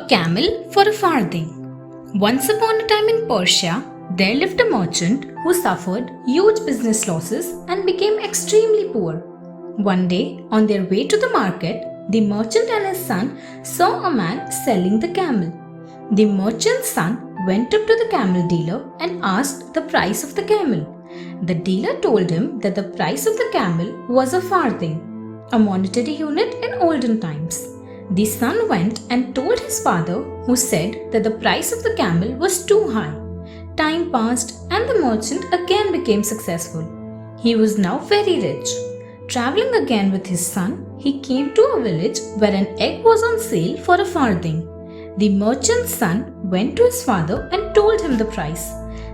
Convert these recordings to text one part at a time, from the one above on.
A camel for a farthing. Once upon a time in Persia, there lived a merchant who suffered huge business losses and became extremely poor. One day, on their way to the market, the merchant and his son saw a man selling the camel. The merchant's son went up to the camel dealer and asked the price of the camel. The dealer told him that the price of the camel was a farthing, a monetary unit in olden times. The son went and told his father, who said that the price of the camel was too high. Time passed and the merchant again became successful. He was now very rich. Traveling again with his son, he came to a village where an egg was on sale for a farthing. The merchant's son went to his father and told him the price.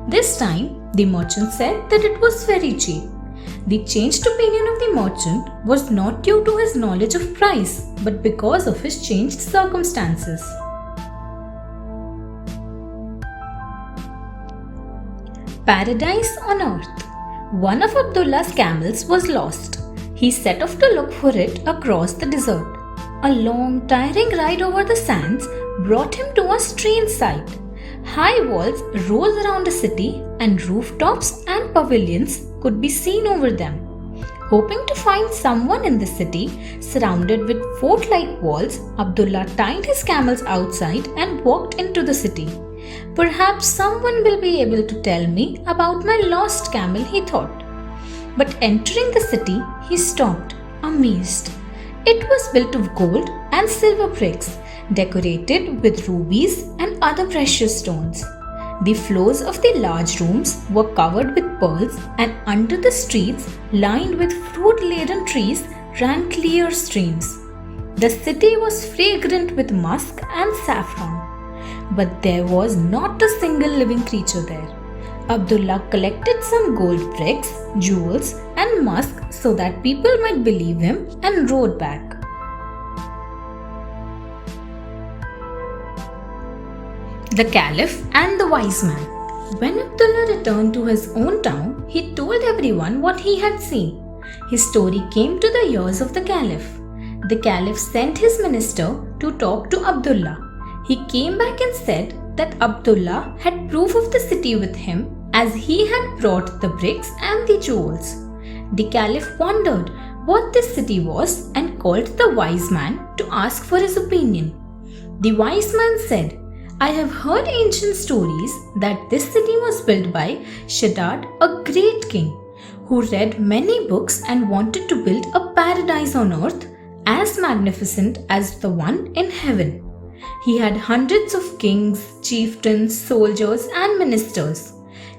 This time, the merchant said that it was very cheap. The changed opinion of the merchant was not due to his knowledge of price, but because of his changed circumstances. Paradise on Earth. One of Abdullah's camels was lost. He set off to look for it across the desert. A long, tiring ride over the sands brought him to a strange sight. High walls rose around the city, and rooftops and pavilions could be seen over them. Hoping to find someone in the city surrounded with fort-like walls, Abdullah tied his camels outside and walked into the city. Perhaps someone will be able to tell me about my lost camel, he thought. But entering the city, he stopped, amazed. It was built of gold and silver bricks, decorated with rubies and other precious stones. The floors of the large rooms were covered with pearls, and under the streets, lined with fruit-laden trees, ran clear streams. The city was fragrant with musk and saffron. But there was not a single living creature there. Abdullah collected some gold bricks, jewels, and musk so that people might believe him and rode back. The Caliph and the Wise Man. When Abdullah returned to his own town, he told everyone what he had seen. His story came to the ears of the Caliph. The Caliph sent his minister to talk to Abdullah. He came back and said that Abdullah had proof of the city with him, as he had brought the bricks and the jewels. The Caliph wondered what this city was and called the Wise Man to ask for his opinion. The Wise Man said, "I have heard ancient stories that this city was built by Shaddad, a great king, who read many books and wanted to build a paradise on earth as magnificent as the one in heaven. He had hundreds of kings, chieftains, soldiers, and ministers.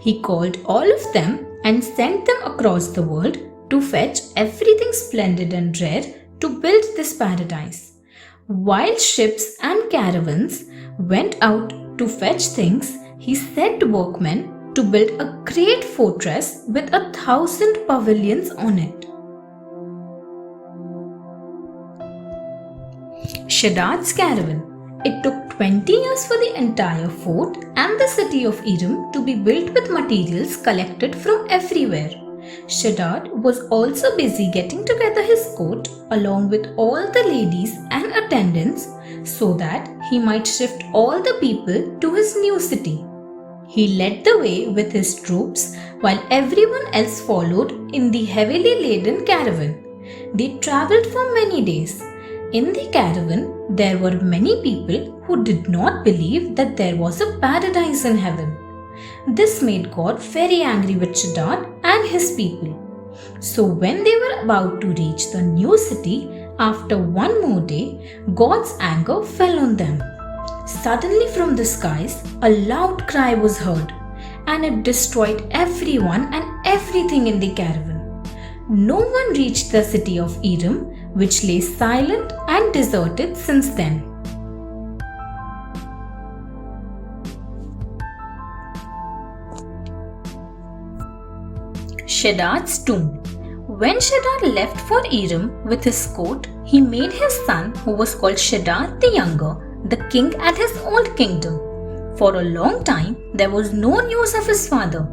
He called all of them and sent them across the world to fetch everything splendid and rare to build this paradise. While ships and caravans went out to fetch things, he set workmen to build a great fortress with 1,000 pavilions on it." Shaddads Caravan. It took 20 years for the entire fort and the city of Iram to be built with materials collected from everywhere. Shaddad was also busy getting together his court along with all the ladies and attendants so that he might shift all the people to his new city. He led the way with his troops while everyone else followed in the heavily laden caravan. They travelled for many days. In the caravan, there were many people who did not believe that there was a paradise in heaven. This made God very angry with Shaddad and his people. So when they were about to reach the new city, after one more day, God's anger fell on them. Suddenly from the skies, a loud cry was heard, and it destroyed everyone and everything in the caravan. No one reached the city of Iram, which lay silent and deserted since then. Shaddads Tomb. When Shaddad left for Iram with his court, he made his son, who was called Shaddad the Younger, the king at his old kingdom. For a long time, there was no news of his father.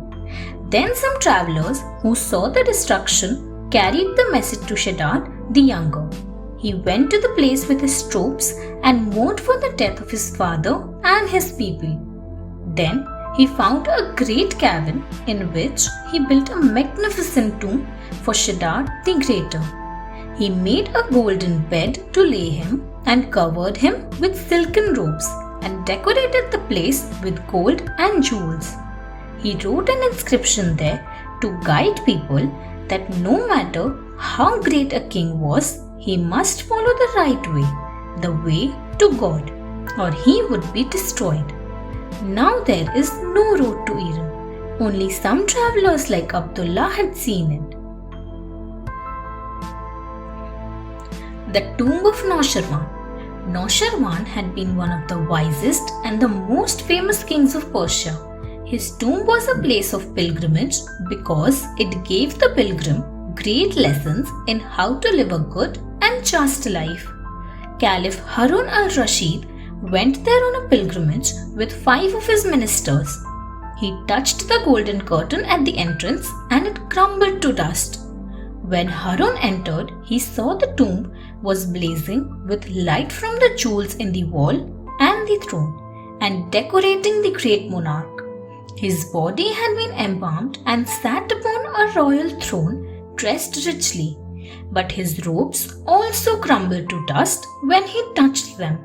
Then some travelers who saw the destruction carried the message to Shaddad the Younger. he went to the place with his troops and mourned for the death of his father and his people. Then he found a great cavern in which he built a magnificent tomb for Shaddad the Greater. He made a golden bed to lay him and covered him with silken robes and decorated the place with gold and jewels. He wrote an inscription there to guide people that no matter how great a king was, he must follow the right way, the way to God, or he would be destroyed. Now there is no road to Iran. Only some travelers like Abdullah had seen it. The tomb of Noshirwan. Noshirwan had been one of the wisest and the most famous kings of Persia. His tomb was a place of pilgrimage because it gave the pilgrim great lessons in how to live a good and just life. Caliph Harun al-Rashid went there on a pilgrimage with 5 of his ministers. He touched the golden curtain at the entrance and it crumbled to dust. When Harun entered, he saw the tomb was blazing with light from the jewels in the wall and the throne and decorating the great monarch. His body had been embalmed and sat upon a royal throne dressed richly, but his robes also crumbled to dust when he touched them.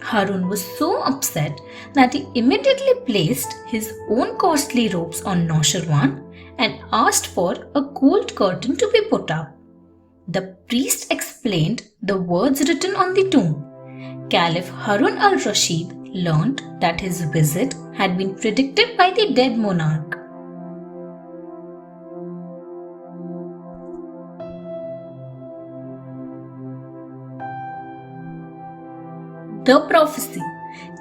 Harun was so upset that he immediately placed his own costly robes on Noshirwan and asked for a gold curtain to be put up. The priest explained the words written on the tomb. Caliph Harun al-Rashid learned that his visit had been predicted by the dead monarch. The prophecy.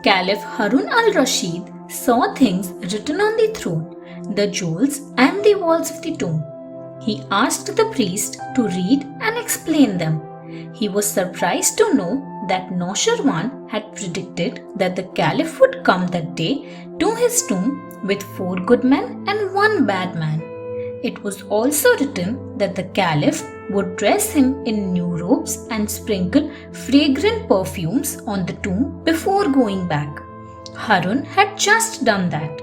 Caliph Harun al-Rashid saw things written on the throne, the jewels and the walls of the tomb. He asked the priest to read and explain them. He was surprised to know that Noshirwan had predicted that the Caliph would come that day to his tomb with 4 good men and 1 bad man. It was also written that the Caliph would dress him in new robes and sprinkle fragrant perfumes on the tomb before going back. Harun had just done that.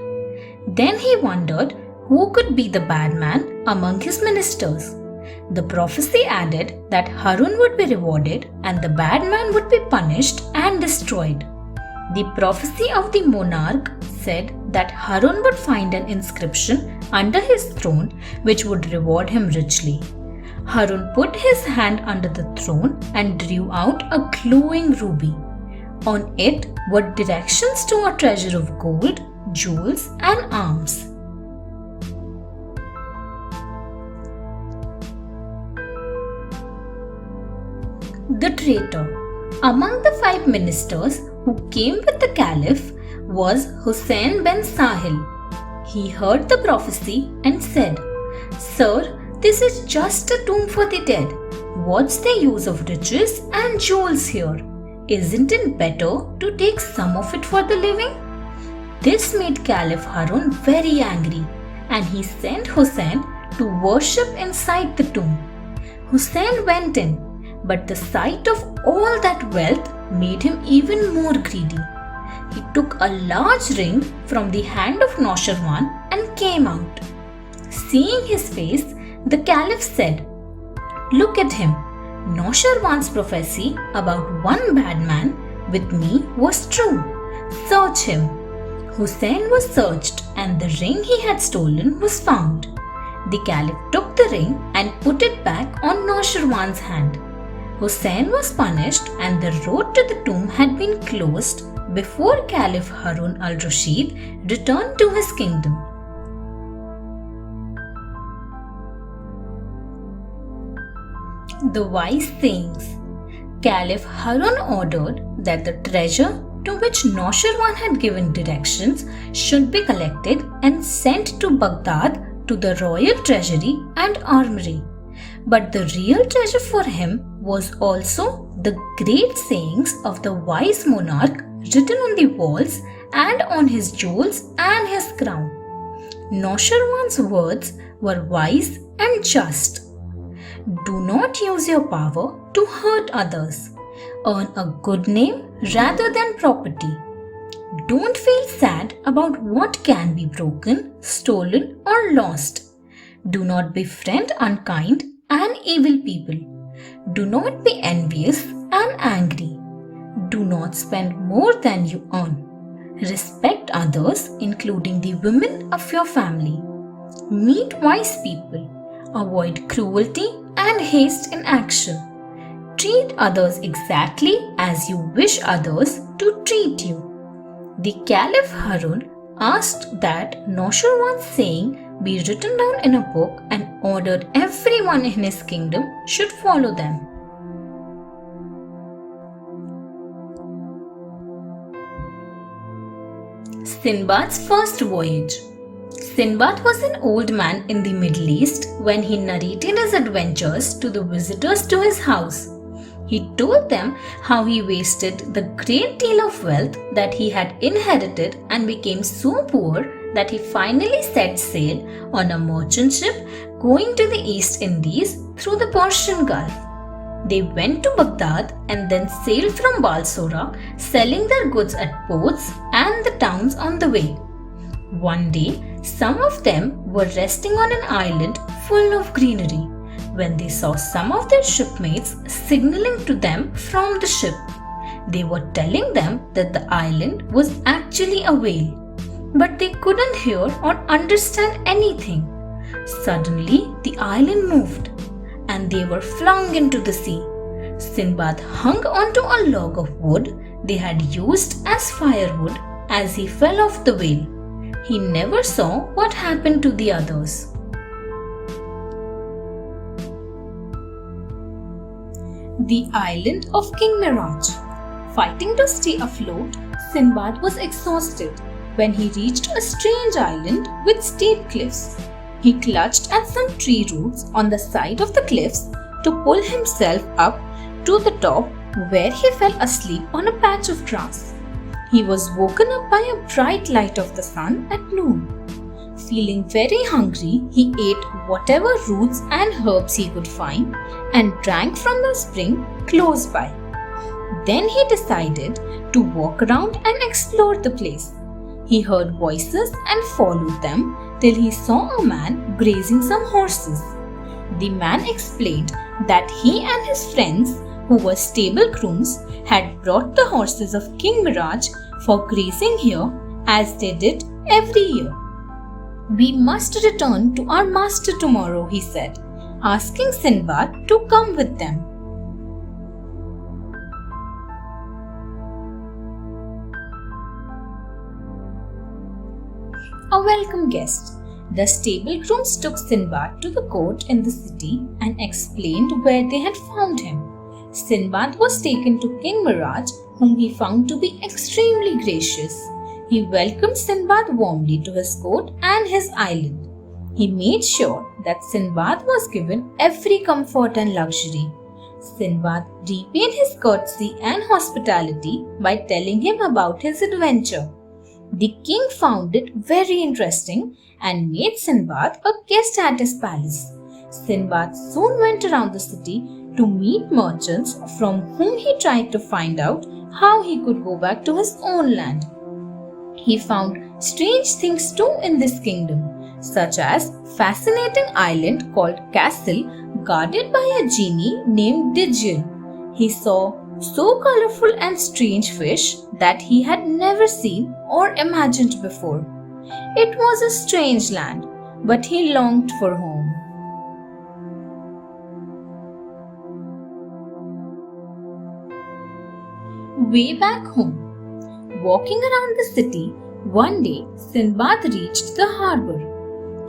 Then he wondered who could be the bad man among his ministers. The prophecy added that Harun would be rewarded and the bad man would be punished and destroyed. The prophecy of the monarch said that Harun would find an inscription under his throne which would reward him richly. Harun put his hand under the throne and drew out a glowing ruby. On it were directions to a treasure of gold, jewels, and arms. The traitor. Among the 5 ministers who came with the Caliph was Hussein ben Sahil. He heard the prophecy and said, "Sir, this is just a tomb for the dead. What's the use of riches and jewels here? Isn't it better to take some of it for the living?" This made Caliph Harun very angry and he sent Hussein to worship inside the tomb. Hussein went in, but the sight of all that wealth made him even more greedy. He took a large ring from the hand of Noshirwan and came out. Seeing his face, the Caliph said, "Look at him. Noshirwan's prophecy about 1 bad man with me was true. Search him." Hussein was searched and the ring he had stolen was found. The Caliph took the ring and put it back on Noshirwan's hand. Hussein was punished and the road to the tomb had been closed before Caliph Harun al-Rashid returned to his kingdom. The wise sayings. Caliph Harun ordered that the treasure to which Noshirwan had given directions should be collected and sent to Baghdad to the royal treasury and armory. But the real treasure for him was also the great sayings of the wise monarch written on the walls and on his jewels and his crown. Noshirwan's words were wise and just. Do not use your power to hurt others. Earn a good name rather than property. Don't feel sad about what can be broken, stolen, or lost. Do not befriend unkind and evil people. Do not be envious and angry. Do not spend more than you earn. Respect others, including the women of your family. Meet wise people. Avoid cruelty and haste in action. Treat others exactly as you wish others to treat you. The Caliph Harun asked that Noshirwans saying be written down in a book and ordered everyone in his kingdom should follow them. Sinbad's first voyage. Sinbad was an old man in the Middle East when he narrated his adventures to the visitors to his house. He told them how he wasted the great deal of wealth that he had inherited and became so poor that he finally set sail on a merchant ship going to the East Indies through the Persian Gulf. They went to Baghdad and then sailed from Balsora, selling their goods at ports and the towns on the way. One day, some of them were resting on an island full of greenery when they saw some of their shipmates signaling to them from the ship. They were telling them that the island was actually a whale, but they couldn't hear or understand anything. Suddenly, the island moved and they were flung into the sea. Sinbad hung onto a log of wood they had used as firewood as he fell off the whale. He never saw what happened to the others. The island of King Mirage. Fighting to stay afloat, Sinbad was exhausted when he reached a strange island with steep cliffs. He clutched at some tree roots on the side of the cliffs to pull himself up to the top, where he fell asleep on a patch of grass. He was woken up by a bright light of the sun at noon. Feeling very hungry, he ate whatever roots and herbs he could find and drank from the spring close by. Then he decided to walk around and explore the place. He heard voices and followed them till he saw a man grazing some horses. The man explained that he and his friends, who were stable grooms, had brought the horses of King Mirage for grazing here as they did every year. We must return to our master tomorrow, he said, asking Sinbad to come with them. A welcome guest. The stable grooms took Sinbad to the court in the city and explained where they had found him. Sinbad was taken to King Mirage, whom he found to be extremely gracious. He welcomed Sinbad warmly to his court and his island. He made sure that Sinbad was given every comfort and luxury. Sinbad repaid his courtesy and hospitality by telling him about his adventure. The king found it very interesting and made Sinbad a guest at his palace. Sinbad soon went around the city to meet merchants from whom he tried to find out how he could go back to his own land. He found strange things too in this kingdom, such as fascinating island called Castle guarded by a genie named Digian. He saw so colorful and strange fish that he had never seen or imagined before. It was a strange land, but he longed for home. Way back home. Walking around the city, one day Sinbad reached the harbour.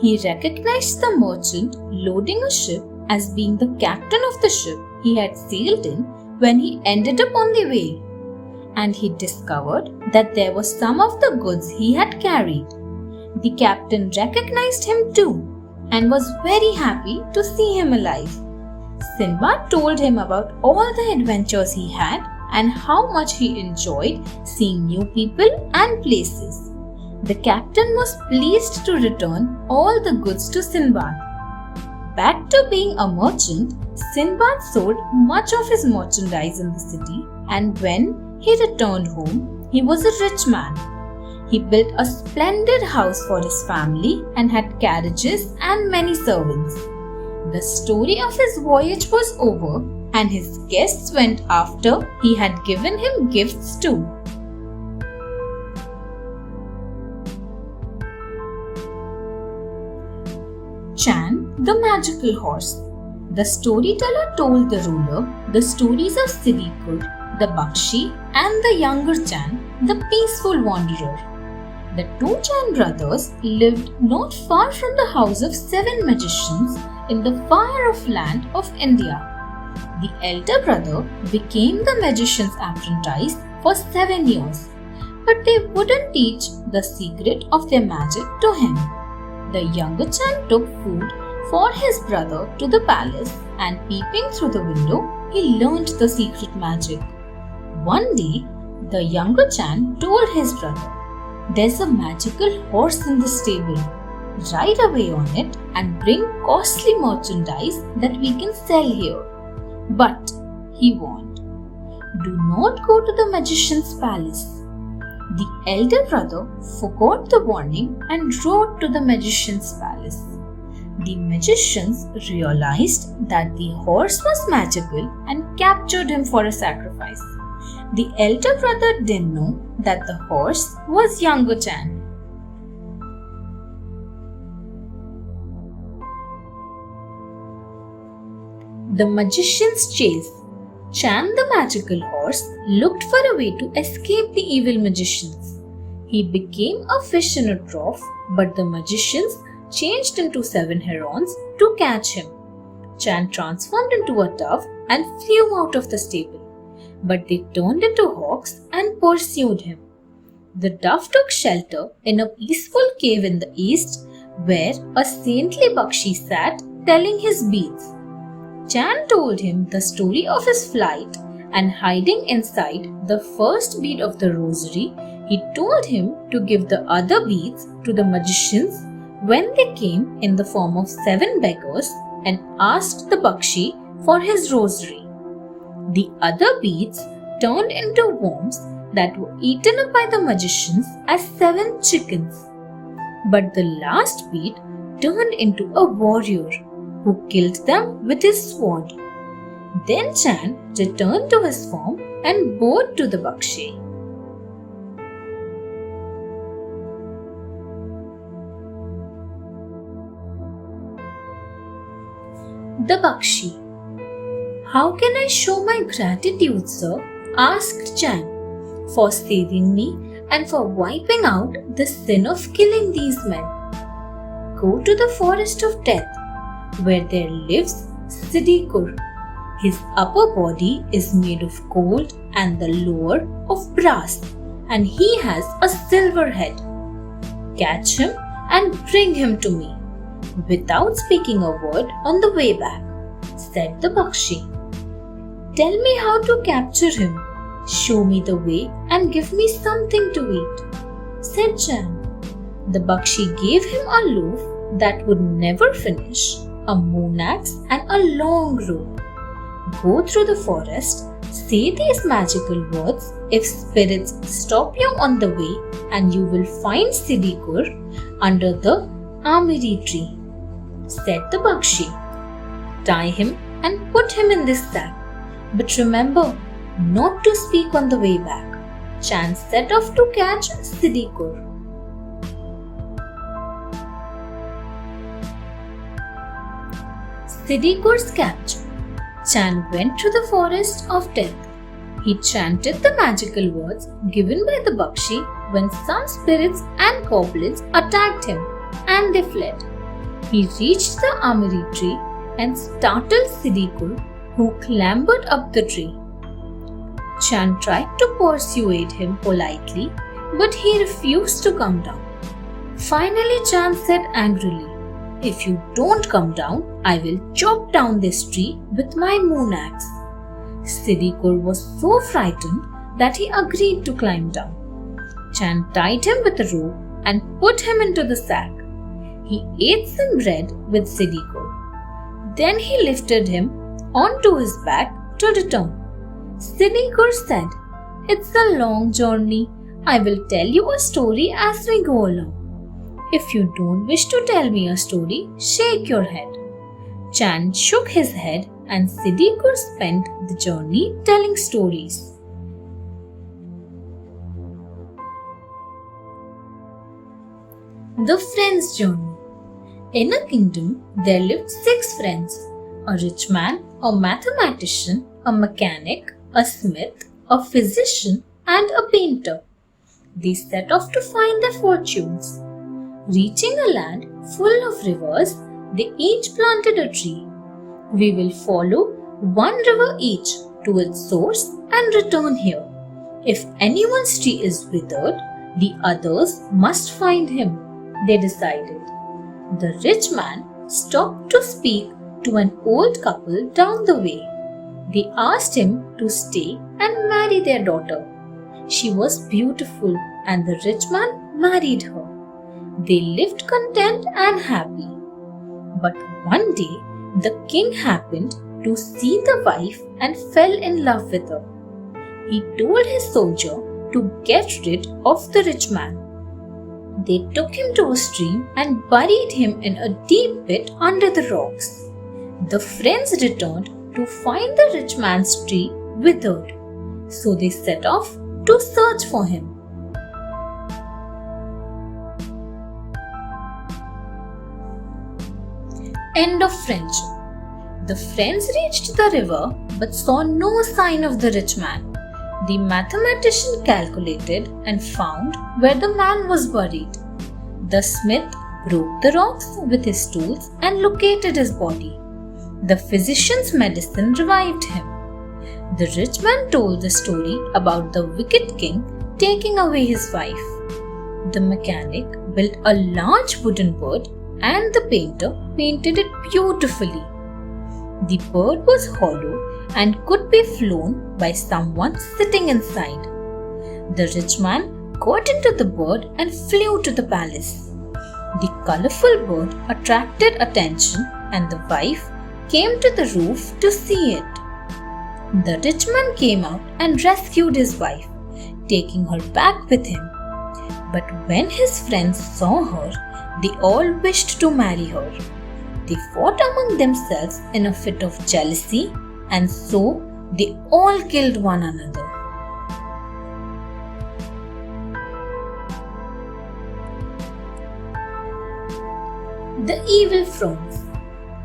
He recognized the merchant loading a ship as being the captain of the ship he had sailed in when he ended up on the whale, and he discovered that there was some of the goods he had carried. The captain recognized him too and was very happy to see him alive. Sinbad told him about all the adventures he had and how much he enjoyed seeing new people and places. The captain was pleased to return all the goods to Sinbad. Back to being a merchant, Sinbad sold much of his merchandise in the city, and when he returned home, he was a rich man. He built a splendid house for his family and had carriages and many servants. The story of his voyage was over, and his guests went after he had given him gifts too. Chan, the magical horse. The storyteller told the ruler the stories of Siddhikur, the Bakshi, and the younger Chan, the peaceful wanderer. The two Chan brothers lived not far from the house of 7 magicians in the far-off land of India. The elder brother became the magician's apprentice for 7 years, but they wouldn't teach the secret of their magic to him. The younger Chan took food for his brother to the palace, and peeping through the window, he learned the secret magic. One day, the younger Chan told his brother, "There's a magical horse in the stable. Ride away on it and bring costly merchandise that we can sell here." But, he warned, "do not go to the magician's palace." The elder brother forgot the warning and rode to the magician's palace. The magicians realized that the horse was magical and captured him for a sacrifice. The elder brother didn't know that the horse was younger Chan. The magician's chase. Chan, the magical horse, looked for a way to escape the evil magicians. He became a fish in a trough, but the magicians changed into 7 herons to catch him. Chan transformed into a dove and flew out of the stable, but they turned into hawks and pursued him. The dove took shelter in a peaceful cave in the east, where a saintly Bakshi sat telling his beads. Chan told him the story of his flight, and hiding inside the first bead of the rosary, he told him to give the other beads to the magicians when they came in the form of 7 beggars and asked the Bakshi for his rosary. The other beads turned into worms that were eaten up by the magicians as 7 chickens. But the last bead turned into a warrior who killed them with his sword. Then Chan returned to his form and bowed to the Bakshi. The Bakshi. "How can I show my gratitude, sir?" asked Chan, "for saving me and for wiping out the sin of killing these men?" "Go to the forest of death, where there lives Siddhikur. His upper body is made of gold and the lower of brass, and he has a silver head. Catch him and bring him to me, without speaking a word on the way back," said the Bakshi. "Tell me how to capture him. Show me the way and give me something to eat," said Chan. The Bakshi gave him a loaf that would never finish, a moon axe and a long rope. "Go through the forest, say these magical words if spirits stop you on the way, and you will find Siddhikur under the amiri tree," said the Bakshi. "Tie him and put him in this sack, but remember not to speak on the way back." Chan set off to catch Siddhikur. Siddhikur's capture. Chan went to the forest of death. He chanted the magical words given by the Bakshi when some spirits and goblins attacked him, and they fled. He reached the amiri tree and startled Siddhikur, who clambered up the tree. Chan tried to persuade him politely, but he refused to come down. Finally, Chan said angrily, "If you don't come down, I will chop down this tree with my moon axe." Siddhikur was so frightened that he agreed to climb down. Chan tied him with a rope and put him into the sack. He ate some bread with Siddhikur. Then he lifted him onto his back to return. Siddharths said, "It's a long journey. I will tell you a story as we go along. If you don't wish to tell me a story, shake your head." Chand shook his head and Siddharths spent the journey telling stories. The Friends' Journey. In a kingdom, there lived 6 friends: a rich man, a mathematician, a mechanic, a smith, a physician, and a painter. They set off to find their fortunes. Reaching a land full of rivers, they each planted a tree. "We will follow one river each to its source and return here. If anyone's tree is withered, the others must find him," they decided. The rich man stopped to speak to an old couple down the way. They asked him to stay and marry their daughter. She was beautiful and the rich man married her. They lived content and happy. But one day, the king happened to see the wife and fell in love with her. He told his soldier to get rid of the rich man. They took him to a stream and buried him in a deep pit under the rocks. The friends returned to find the rich man's tree withered, so they set off to search for him. End of friendship. The friends reached the river but saw no sign of the rich man. The mathematician calculated and found where the man was buried. The smith broke the rocks with his tools and located his body. The physician's medicine revived him. The rich man told the story about the wicked king taking away his wife. The mechanic built a large wooden bird and the painter painted it beautifully. The bird was hollow and could be flown by someone sitting inside. The rich man got into the bird and flew to the palace. The colorful bird attracted attention and the wife came to the roof to see it. The rich man came out and rescued his wife, taking her back with him. But when his friends saw her, they all wished to marry her. They fought among themselves in a fit of jealousy, and so they all killed one another. The Evil Frogs.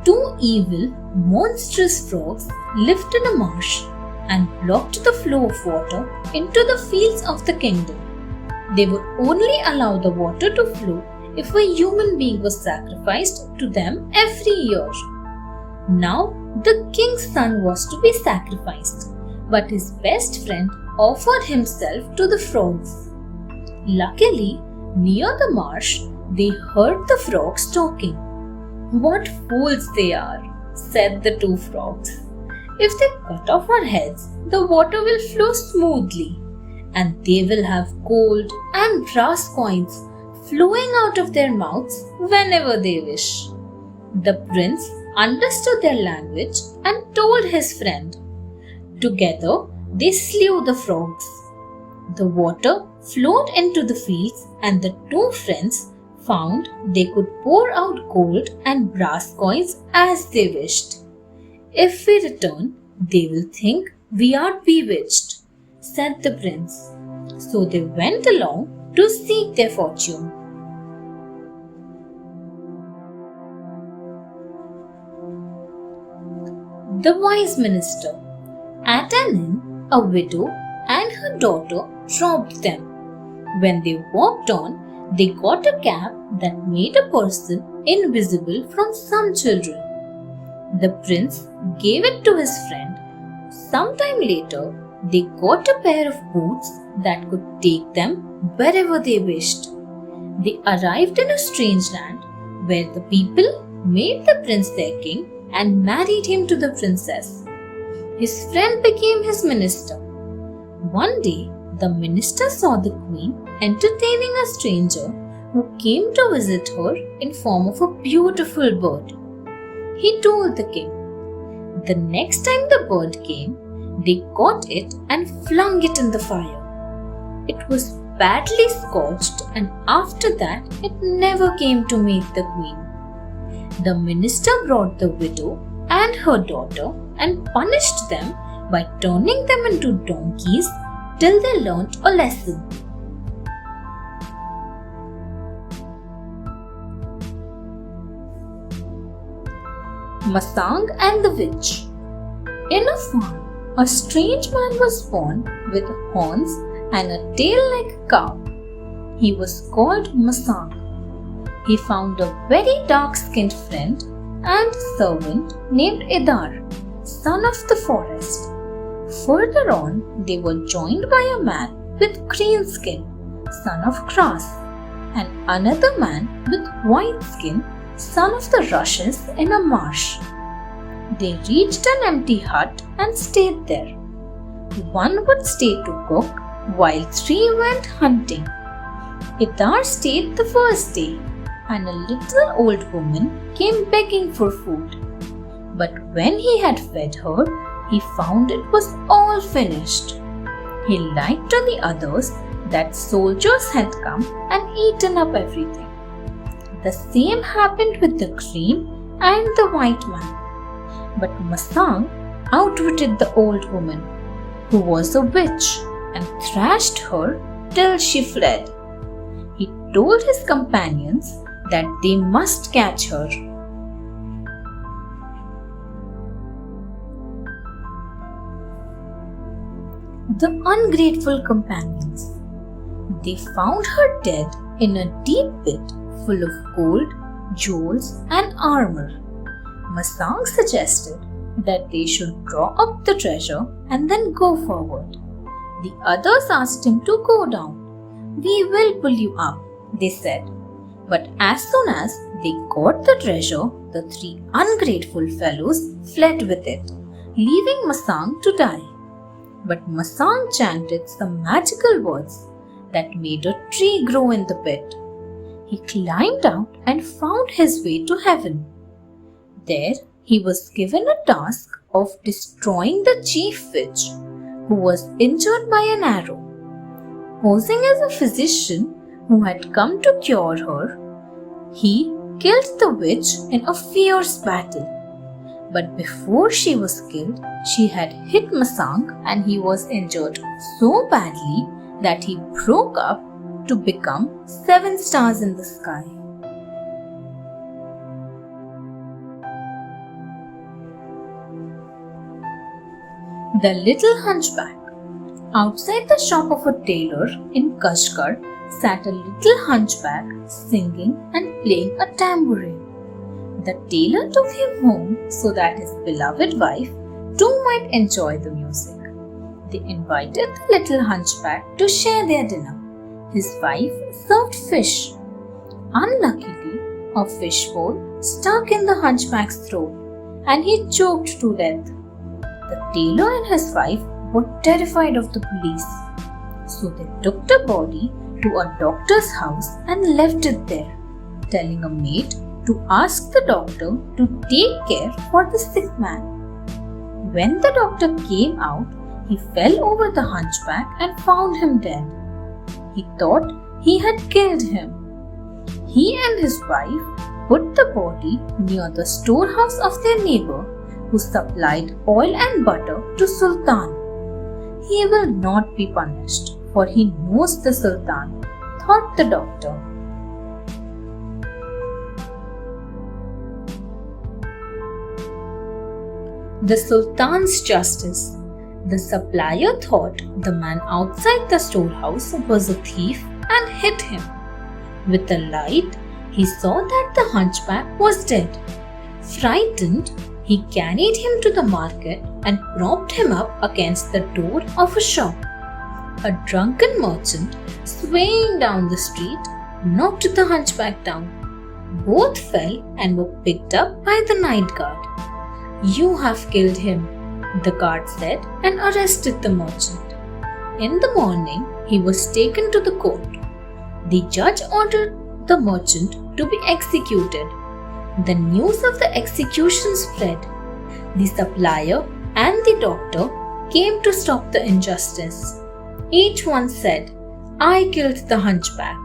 2 evil, monstrous frogs lived in a marsh and blocked the flow of water into the fields of the kingdom. They would only allow the water to flow if a human being was sacrificed to them every year. Now, the king's son was to be sacrificed, but his best friend offered himself to the frogs. Luckily, near the marsh, they heard the frogs talking. "What fools they are," said the 2 frogs. "If they cut off our heads, the water will flow smoothly, and they will have gold and brass coins flowing out of their mouths whenever they wish." The prince understood their language and told his friend. Together, they slew the frogs. The water flowed into the fields, and the 2 friends found they could pour out gold and brass coins as they wished. "If we return, they will think we are bewitched," said the prince. So they went along to seek their fortune. The Wise Minister. At an inn, a widow and her daughter robbed them. When they walked on, they got a cap that made a person invisible from some children. The prince gave it to his friend. Sometime later, they got a pair of boots that could take them wherever they wished. They arrived in a strange land where the people made the prince their king and married him to the princess. His friend became his minister. One day, the minister saw the queen entertaining a stranger who came to visit her in form of a beautiful bird. He told the king, The next time the bird came, they caught it and flung it in the fire. It was badly scorched, and after that it never came to meet the queen. The minister brought the widow and her daughter and punished them by turning them into donkeys till they learnt a lesson. Masang and the Witch. In a farm, a strange man was born with horns and a tail like a cow. He was called Masang. He found a very dark-skinned friend and servant named Idar, son of the forest. Further on, they were joined by a man with green skin, son of grass, and another man with white skin, son of the rushes in a marsh. They reached an empty hut and stayed there. One would stay to cook, while three went hunting. Idar stayed the first day, and a little old woman came begging for food. But when he had fed her, he found it was all finished. He lied to the others that soldiers had come and eaten up everything. The same happened with the green and the white man. But Masang outwitted the old woman, who was a witch, and thrashed her till she fled. He told his companions that they must catch her. The ungrateful companions. They found her dead in a deep pit full of gold, jewels, and armor. Masang suggested that they should draw up the treasure and then go forward. The others asked him to go down. "We will pull you up," they said. But as soon as they got the treasure, the three ungrateful fellows fled with it, leaving Masang to die. But Masang chanted some magical words that made a tree grow in the pit. He climbed out and found his way to heaven. There he was given a task of destroying the chief witch, who was injured by an arrow. Posing as a physician who had come to cure her, he killed the witch in a fierce battle. But before she was killed, she had hit Masang and he was injured so badly that he broke up to become 7 stars in the sky. The Little Hunchback. Outside the shop of a tailor in Kashgar sat a little hunchback singing and playing a tambourine. The tailor took him home so that his beloved wife too might enjoy the music. They invited the little hunchback to share their dinner. His wife served fish. Unluckily, a fishbowl stuck in the hunchback's throat and he choked to death. The tailor and his wife were terrified of the police, so they took the body to a doctor's house and left it there, telling a maid to ask the doctor to take care for the sick man. When the doctor came out, he fell over the hunchback and found him dead. He thought he had killed him. He and his wife put the body near the storehouse of their neighbor, who supplied oil and butter to Sultan. He will not be punished, for he knows the Sultan, thought the doctor. The Sultan's justice. The supplier thought the man outside the storehouse was a thief and hit him. With the light, he saw that the hunchback was dead. Frightened, he carried him to the market and propped him up against the door of a shop. A drunken merchant, swaying down the street, knocked the hunchback down. Both fell and were picked up by the night guard. "You have killed him," the guard said, and arrested the merchant. In the morning, he was taken to the court. The judge ordered the merchant to be executed. The news of the execution spread. The supplier and the doctor came to stop the injustice. Each one said, "I killed the hunchback."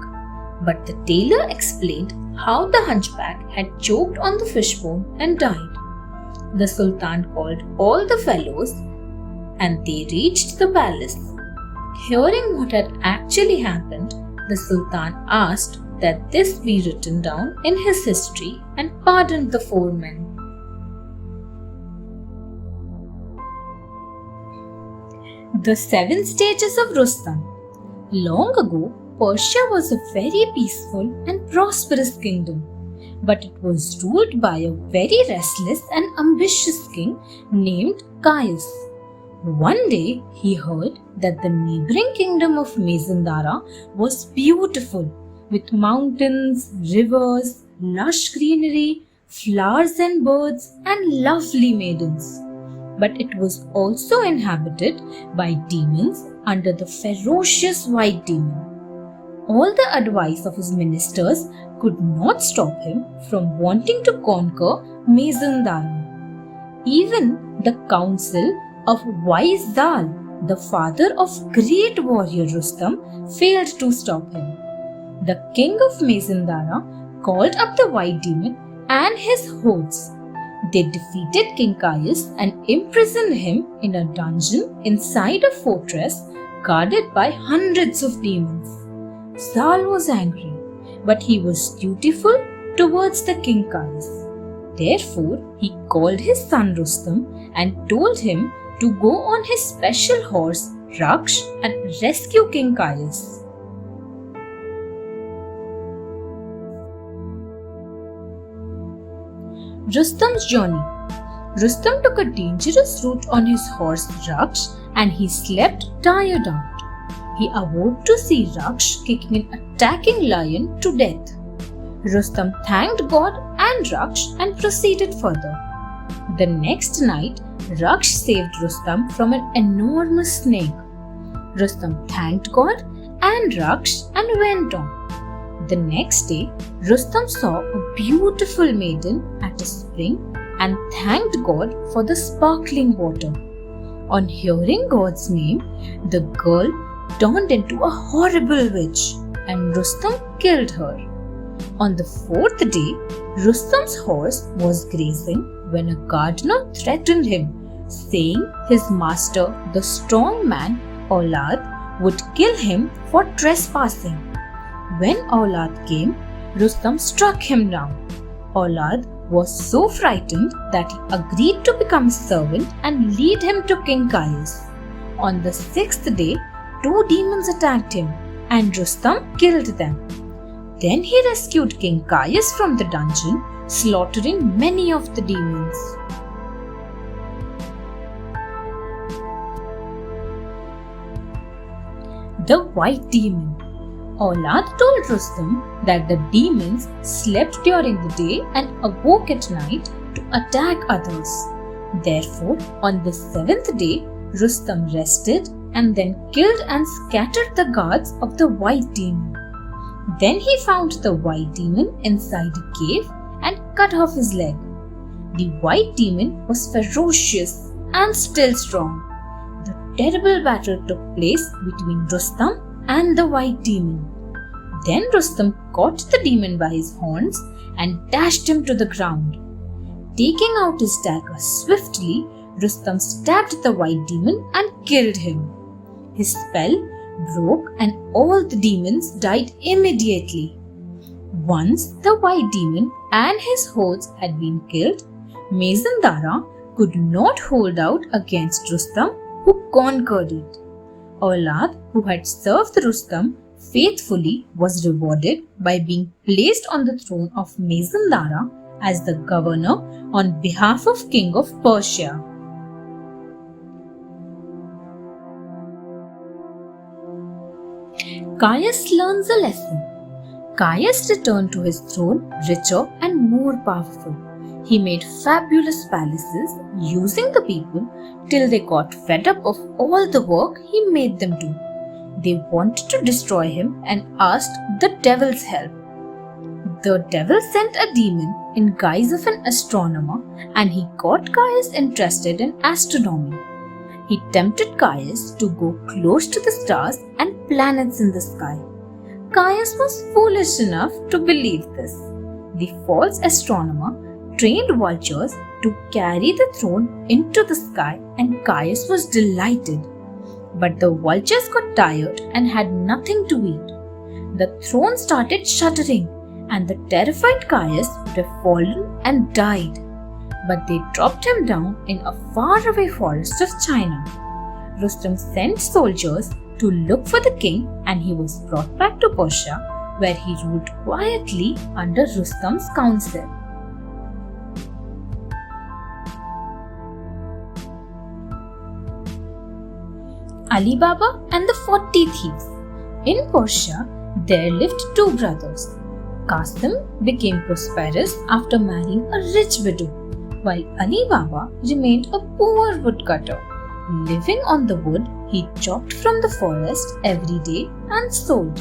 But the tailor explained how the hunchback had choked on the fishbone and died. The Sultan called all the fellows and they reached the palace. Hearing what had actually happened, the Sultan asked that this be written down in his history and pardoned the four men. The 7 stages of Rustam. Long ago, Persia was a very peaceful and prosperous kingdom, but it was ruled by a very restless and ambitious king named Caius. One day, he heard that the neighboring kingdom of Mazandara was beautiful, with mountains, rivers, lush greenery, flowers and birds, and lovely maidens. But it was also inhabited by demons under the ferocious white demon. All the advice of his ministers could not stop him from wanting to conquer Mazandara. Even the council of wise Zal, the father of great warrior Rustam, failed to stop him. The king of Mazandara called up the white demon and his hordes. They defeated King Caius and imprisoned him in a dungeon inside a fortress guarded by hundreds of demons. Zal was angry, but he was dutiful towards the King Caius. Therefore, he called his son Rustam and told him to go on his special horse Raksh and rescue King Caius. Rustam's journey. Rustam took a dangerous route on his horse Raksh and he slept tired out. He awoke to see Raksh kicking an attacking lion to death. Rustam thanked God and Raksh and proceeded further. The next night, Raksh saved Rustam from an enormous snake. Rustam thanked God and Raksh and went on. The next day, Rustam saw a beautiful maiden at a spring and thanked God for the sparkling water. On hearing God's name, the girl turned into a horrible witch and Rustam killed her. On the 4th day, Rustam's horse was grazing when a gardener threatened him, saying his master, the strong man Aulad, would kill him for trespassing. When Aulad came, Rustam struck him down. Aulad was so frightened that he agreed to become a servant and lead him to King Caius. On the 6th day, 2 demons attacked him and Rustam killed them. Then he rescued King Caius from the dungeon, slaughtering many of the demons. The White Demon. Aulad told Rustam that the demons slept during the day and awoke at night to attack others. Therefore, on the 7th day, Rustam rested and then killed and scattered the guards of the White Demon. Then he found the White Demon inside a cave and cut off his leg. The White Demon was ferocious and still strong. The terrible battle took place between Rustam and the White Demon. Then Rustam caught the demon by his horns and dashed him to the ground. Taking out his dagger swiftly, Rustam stabbed the White Demon and killed him. His spell broke and all the demons died immediately. Once the White Demon and his hordes had been killed, Mazandara could not hold out against Rustam, who conquered it. Aulad, who had served Rustam faithfully, was rewarded by being placed on the throne of Mazandara as the governor on behalf of King of Persia. Caius learns a lesson. Caius returned to his throne richer and more powerful. He made fabulous palaces using the people till they got fed up of all the work he made them do. They wanted to destroy him and asked the devil's help. The devil sent a demon in guise of an astronomer and he got Caius interested in astronomy. He tempted Caius to go close to the stars and planets in the sky. Caius was foolish enough to believe this. The false astronomer trained vultures to carry the throne into the sky and Caius was delighted. But the vultures got tired and had nothing to eat. The throne started shuddering and the terrified Caius would have fallen and died. But they dropped him down in a faraway forest of China. Rustam sent soldiers to look for the king and he was brought back to Persia where he ruled quietly under Rustam's counsel. Alibaba and the 40 Thieves. In Persia, there lived two brothers. Qasim became prosperous after marrying a rich widow, while Alibaba remained a poor woodcutter. Living on the wood he chopped from the forest every day and sold.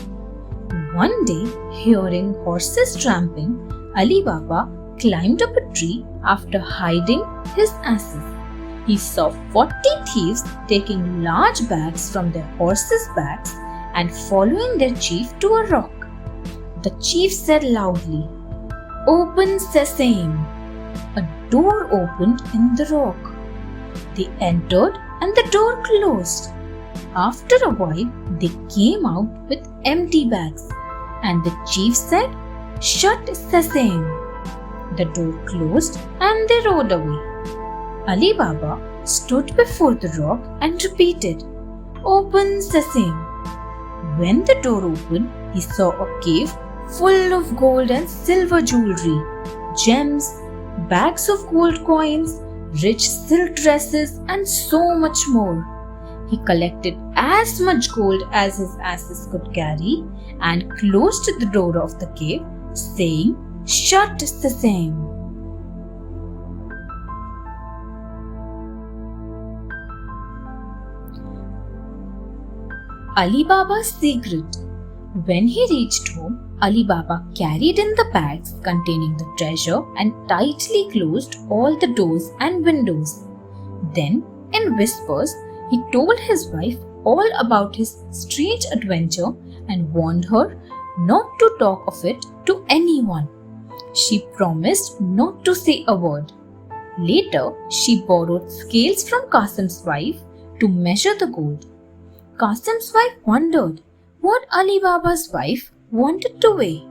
One day, hearing horses tramping, Alibaba climbed up a tree after hiding his asses. He saw 40 thieves taking large bags from their horses' backs and following their chief to a rock. The chief said loudly, "Open sesame!" A door opened in the rock. They entered and the door closed. After a while, they came out with empty bags and the chief said, "Shut sesame!" The door closed and they rode away. Alibaba stood before the rock and repeated, "Open sesame!" When the door opened, he saw a cave full of gold and silver jewelry, gems, bags of gold coins, rich silk dresses, and so much more. He collected as much gold as his asses could carry and closed the door of the cave, saying, "Shut sesame!" Alibabas Secret. When he reached home, Alibaba carried in the bags containing the treasure and tightly closed all the doors and windows. Then, in whispers, he told his wife all about his strange adventure and warned her not to talk of it to anyone. She promised not to say a word. Later, she borrowed scales from Qasim's wife to measure the gold. Qasim's wife wondered what Alibaba's wife wanted to weigh,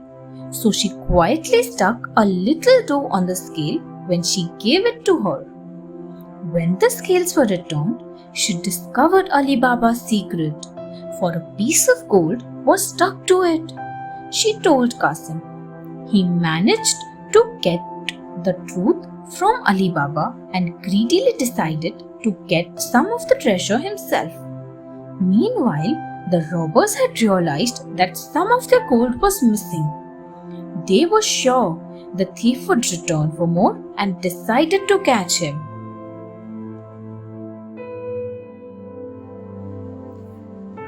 so she quietly stuck a little dough on the scale when she gave it to her. When the scales were returned, she discovered Alibaba's secret, for a piece of gold was stuck to it. She told Qasim. He managed to get the truth from Alibaba and greedily decided to get some of the treasure himself. Meanwhile, the robbers had realized that some of their gold was missing. They were sure the thief would return for more and decided to catch him.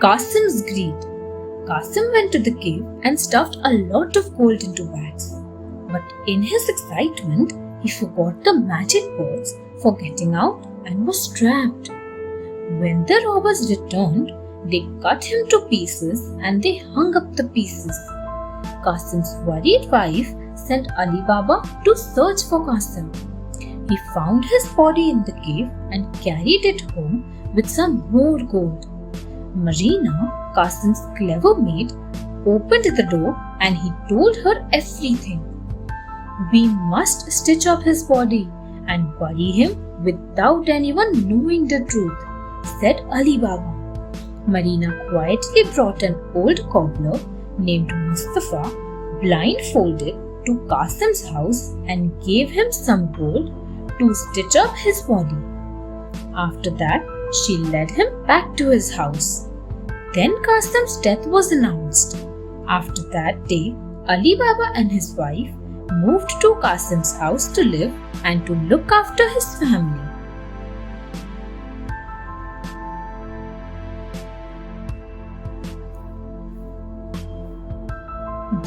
Carsons Greed. Qasim went to the cave and stuffed a lot of gold into bags. But in his excitement, he forgot the magic words for getting out and was trapped. When the robbers returned, they cut him to pieces and they hung up the pieces. Qasim's worried wife sent Alibaba to search for Qasim. He found his body in the cave and carried it home with some more gold. Marina, Qasim's clever maid, opened the door and he told her everything. "We must stitch up his body and bury him without anyone knowing the truth," said Alibaba. Marina quietly brought an old cobbler named Mustafa, blindfolded, to Qasim's house and gave him some gold to stitch up his body. After that, she led him back to his house. Then Qasim's death was announced. After that day, Alibaba and his wife moved to Qasim's house to live and to look after his family.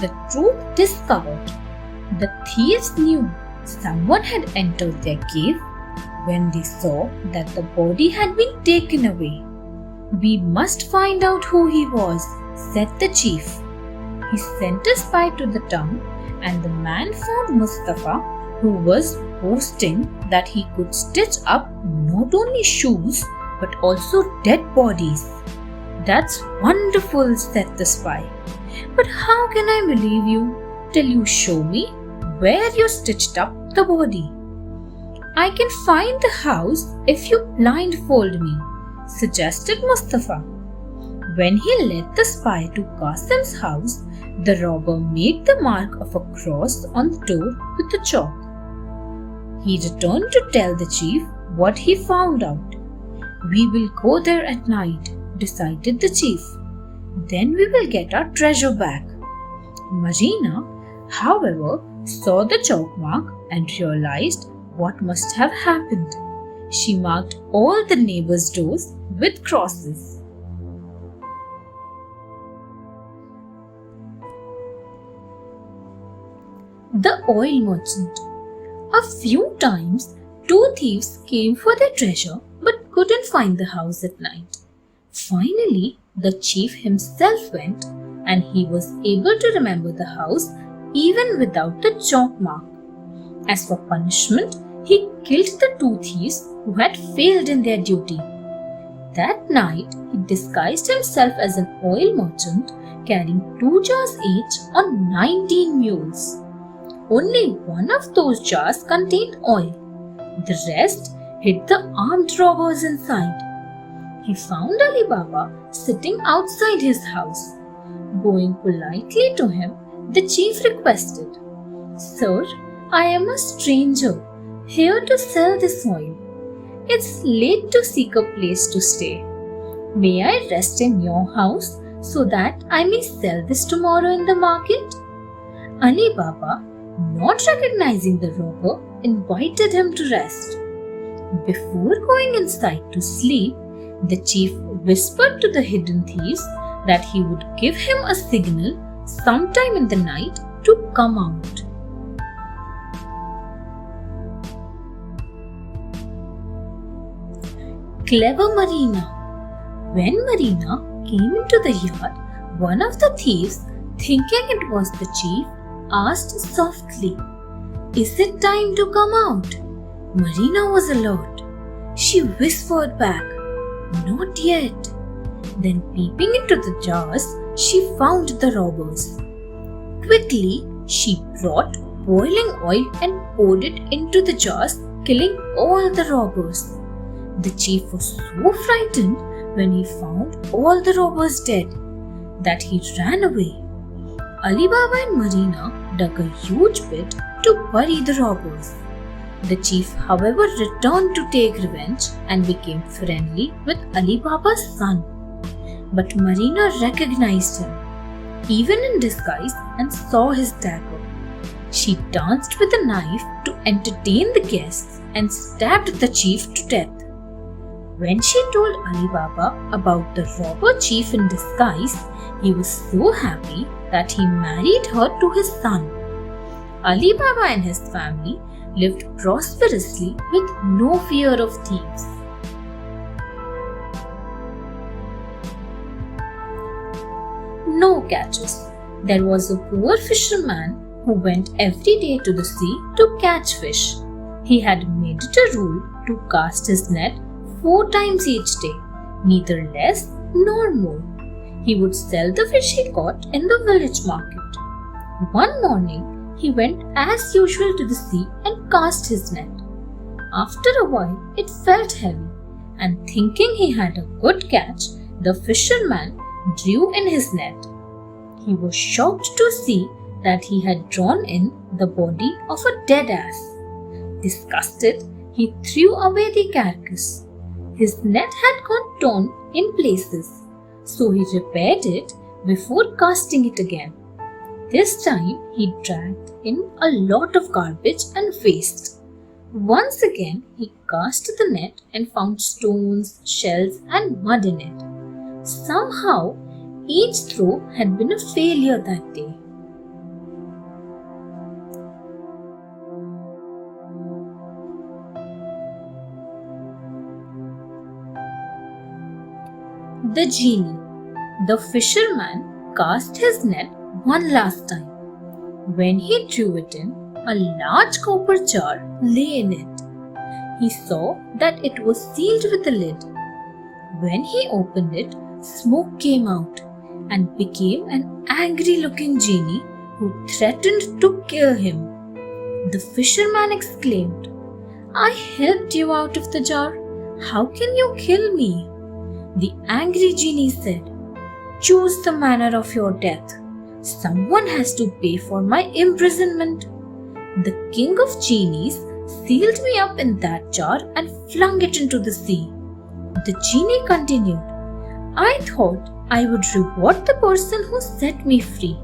The truth discovered. The thieves knew someone had entered their cave when they saw that the body had been taken away. "We must find out who he was," said the chief. He sent a spy to the town, and the man found Mustafa, who was boasting that he could stitch up not only shoes but also dead bodies. "That's wonderful," said the spy. "But how can I believe you till you show me where you stitched up the body?" "I can find the house if you blindfold me," suggested Mustafa. When he led the spy to Qasim's house, the robber made the mark of a cross on the door with the chalk. He returned to tell the chief what he found out. "We will go there at night," decided the chief. "Then we will get our treasure back." Marina, however, saw the chalk mark and realized what must have happened. She marked all the neighbors' doors with crosses. The oil merchant. A few times, two thieves came for their treasure but couldn't find the house at night. Finally, the chief himself went, and he was able to remember the house even without the chalk mark. As for punishment, he killed the two thieves who had failed in their duty. That night, he disguised himself as an oil merchant, carrying 2 jars each on 19 mules. Only one of those jars contained oil. The rest hid the armed robbers inside. He found Alibaba sitting outside his house. Going politely to him, the chief requested, "Sir, I am a stranger, here to sell this oil. It's late to seek a place to stay. May I rest in your house so that I may sell this tomorrow in the market?" Alibaba, not recognizing the robber, invited him to rest. Before going inside to sleep, the chief whispered to the hidden thieves that he would give him a signal sometime in the night to come out. Clever Marina. When Marina came into the yard, one of the thieves, thinking it was the chief, asked softly, "Is it time to come out?" Marina was alert. She whispered back, "Not yet." Then, peeping into the jars, she found the robbers. Quickly, she brought boiling oil and poured it into the jars, killing all the robbers. The chief was so frightened when he found all the robbers dead that he ran away. Alibaba and Marina dug a huge pit to bury the robbers. The chief, however, returned to take revenge and became friendly with Alibaba's son. But Marina recognized him, even in disguise, and saw his dagger. She danced with a knife to entertain the guests and stabbed the chief to death. When she told Alibaba about the robber chief in disguise, he was so happy that he married her to his son. Alibaba and his family lived prosperously with no fear of thieves. No catches. There was a poor fisherman who went every day to the sea to catch fish. He had made it a rule to cast his net 4 times each day, neither less nor more. He would sell the fish he caught in the village market. One morning, he went as usual to the sea and cast his net. After a while, it felt heavy, and thinking he had a good catch, the fisherman drew in his net. He was shocked to see that he had drawn in the body of a dead ass. Disgusted, he threw away the carcass. His net had got torn in places, so he repaired it before casting it again. This time he dragged in a lot of garbage and waste. Once again he cast the net and found stones, shells and mud in it. Somehow each throw had been a failure that day. The Genie. The fisherman cast his net one last time. When he drew it in, a large copper jar lay in it. He saw that it was sealed with a lid. When he opened it, smoke came out and became an angry-looking genie who threatened to kill him. The fisherman exclaimed, "I helped you out of the jar. How can you kill me?" The angry genie said, "Choose the manner of your death. Someone has to pay for my imprisonment." The king of genies sealed me up in that jar and flung it into the sea. The genie continued, "I thought I would reward the person who set me free.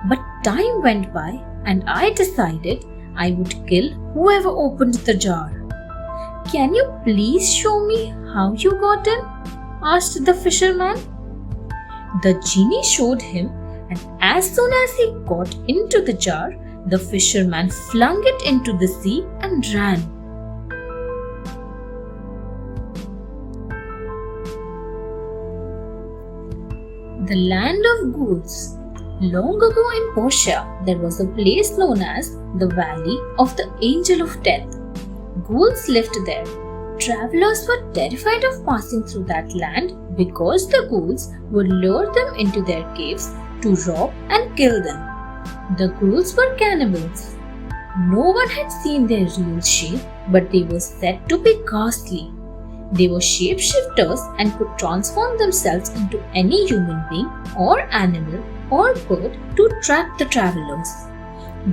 But time went by and I decided I would kill whoever opened the jar." "Can you please show me how you got in?" asked the fisherman. The genie showed him, and as soon as he got into the jar, the fisherman flung it into the sea and ran. The Land of Ghouls. Long ago in Persia, there was a place known as the Valley of the Angel of Death. Ghouls lived there. Travelers were terrified of passing through that land because the ghouls would lure them into their caves to rob and kill them. The ghouls were cannibals. No one had seen their real shape, but they were said to be ghastly. They were shapeshifters and could transform themselves into any human being or animal or bird to trap the travelers.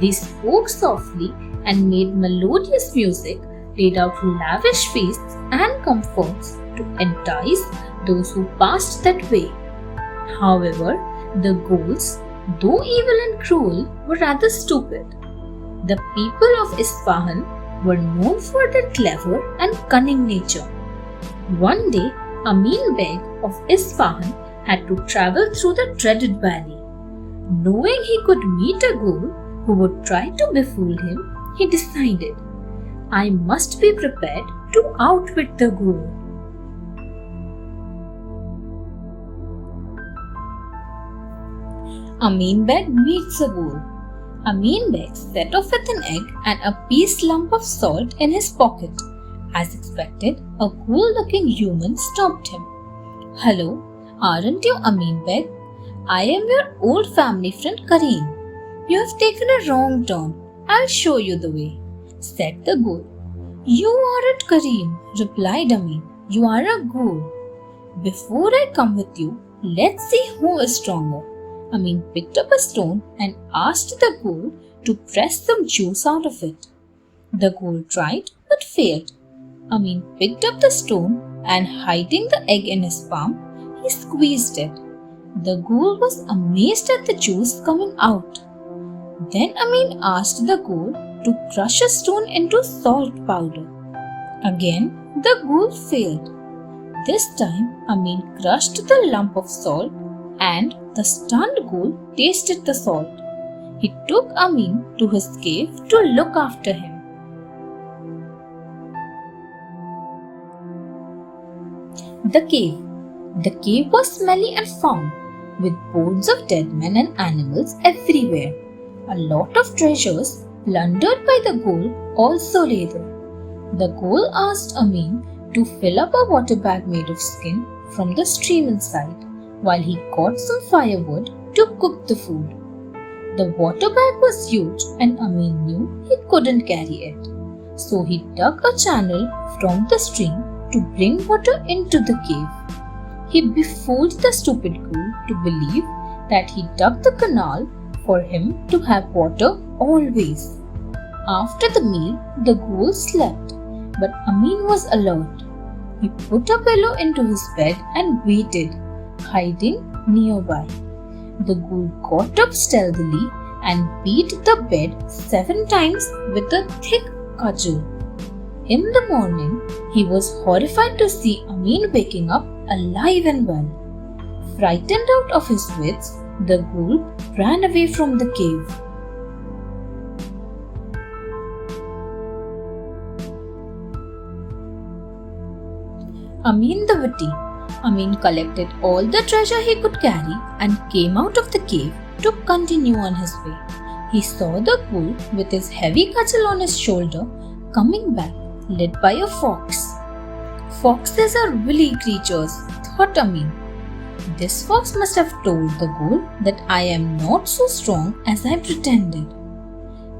They spoke softly and made melodious music, laid out lavish feasts and comforts to entice those who passed that way. However, the ghouls, though evil and cruel, were rather stupid. The people of Isfahan were known for their clever and cunning nature. One day, Amin Beg of Isfahan had to travel through the dreaded valley. Knowing he could meet a ghoul who would try to befool him, he decided, "I must be prepared to outwit the ghoul." Amin Beg meets a ghoul. Amin Beg set off with an egg and a piece lump of salt in his pocket. As expected, a ghoul-looking human stopped him. "Hello, aren't you Amin Beg? I am your old family friend Kareem. You have taken a wrong turn. I'll show you the way," said the ghoul. "You aren't Kareem," replied Amin. "You are a ghoul. Before I come with you, let's see who is stronger." Amin picked up a stone and asked the ghoul to press some juice out of it. The ghoul tried but failed. Amin picked up the stone and, hiding the egg in his palm, he squeezed it. The ghoul was amazed at the juice coming out. Then Amin asked the ghoul to crush a stone into salt powder. Again, the ghoul failed. This time, Amin crushed the lump of salt and the stunned ghoul tasted the salt. He took Amin to his cave to look after him. The cave. The cave was smelly and foul, with bones of dead men and animals everywhere. A lot of treasures plundered by the ghoul also lay there. The ghoul asked Amin to fill up a water bag made of skin from the stream inside, while he caught some firewood to cook the food. The water bag was huge and Amin knew he couldn't carry it. So he dug a channel from the stream to bring water into the cave. He befooled the stupid ghoul to believe that he dug the canal for him to have water always. After the meal, the ghoul slept, but Amin was alert. He put a pillow into his bed and waited, hiding nearby. The ghoul got up stealthily and beat the bed 7 times with a thick cudgel. In the morning, he was horrified to see Amin waking up alive and well. Frightened out of his wits, the ghoul ran away from the cave. Amin the Witty. Amin collected all the treasure he could carry and came out of the cave to continue on his way. He saw the ghoul with his heavy cudgel on his shoulder coming back, led by a fox. Foxes are willy creatures, thought Amin. This fox must have told the ghoul that I am not so strong as I pretended.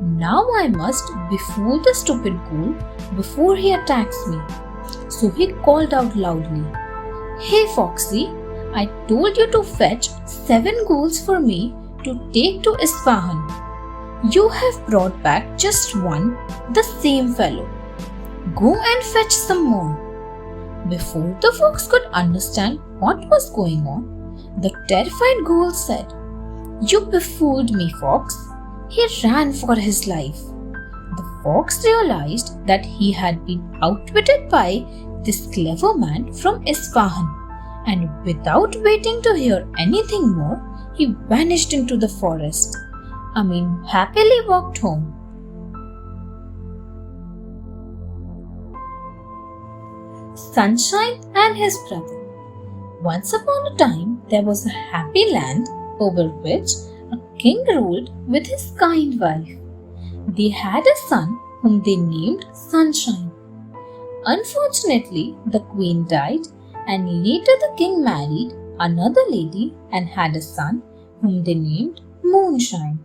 Now I must befool the stupid ghoul before he attacks me. So he called out loudly, "Hey Foxy, I told you to fetch 7 ghouls for me to take to Isfahan. You have brought back just one, the same fellow. Go and fetch some more." Before the fox could understand what was going on, the terrified ghoul said, "You befooled me, Fox." He ran for his life. The fox realized that he had been outwitted by this clever man from Isfahan, and without waiting to hear anything more, he vanished into the forest. Amin happily walked home. Sunshine and his brother. Once upon a time, there was a happy land over which a king ruled with his kind wife. They had a son whom they named Sunshine. Unfortunately, the queen died, and later the king married another lady and had a son whom they named Moonshine.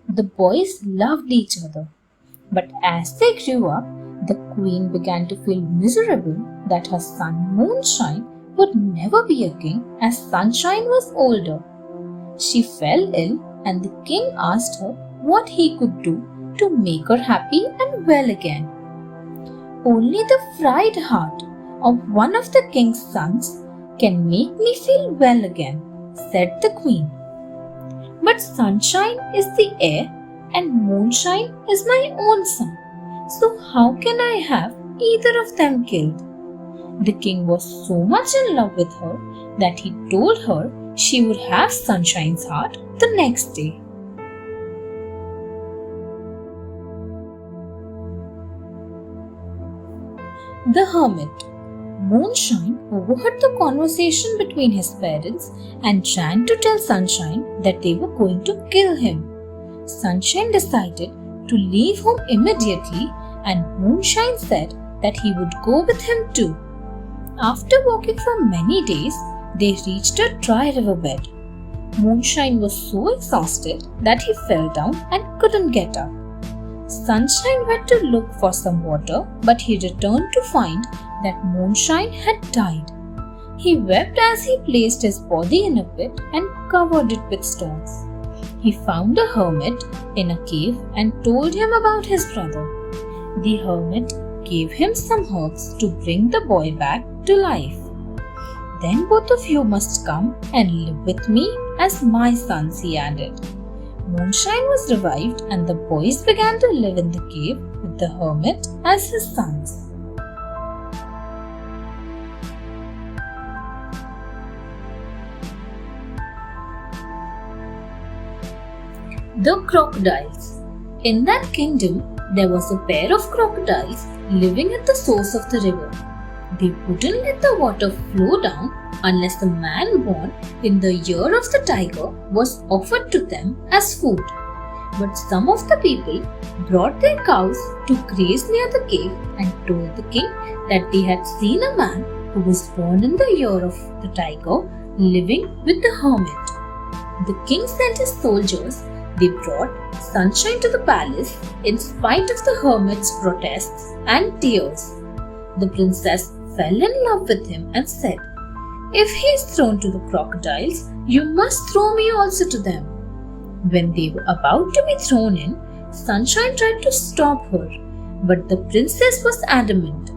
The boys loved each other, but as they grew up, the queen began to feel miserable that her son Moonshine would never be a king as Sunshine was older. She fell ill, and the king asked her what he could do to make her happy and well again. "Only the fried heart of one of the king's sons can make me feel well again," said the queen. "But Sunshine is the heir and Moonshine is my own son, so how can I have either of them killed?" The king was so much in love with her that he told her she would have Sunshine's heart the next day. The Hermit. Moonshine overheard the conversation between his parents and ran to tell Sunshine that they were going to kill him. Sunshine decided to leave home immediately, and Moonshine said that he would go with him too. After walking for many days, they reached a dry riverbed. Moonshine was so exhausted that he fell down and couldn't get up. Sunshine went to look for some water, but he returned to find that Moonshine had died. He wept as he placed his body in a pit and covered it with stones. He found a hermit in a cave and told him about his brother. The hermit gave him some herbs to bring the boy back to life. "Then both of you must come and live with me as my sons," he added. Moonshine was revived, and the boys began to live in the cave with the hermit as his sons. The Crocodiles. In that kingdom, there was a pair of crocodiles living at the source of the river. They wouldn't let the water flow down unless the man born in the year of the tiger was offered to them as food. But some of the people brought their cows to graze near the cave and told the king that they had seen a man who was born in the year of the tiger living with the hermit. The king sent his soldiers. They brought Sunshine to the palace in spite of the hermit's protests and tears. The princess fell in love with him and said, "If he is thrown to the crocodiles, you must throw me also to them." When they were about to be thrown in, Sunshine tried to stop her, but the princess was adamant.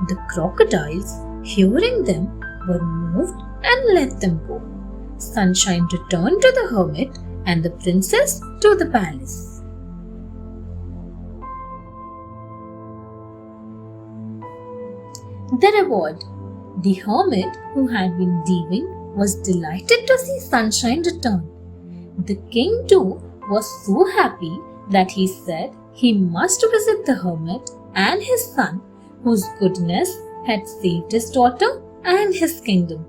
The crocodiles, hearing them, were moved and let them go. Sunshine returned to the hermit and the princess to the palace. The reward. The hermit, who had been thieving, was delighted to see Sunshine return. The king too was so happy that he said he must visit the hermit and his son, whose goodness had saved his daughter and his kingdom.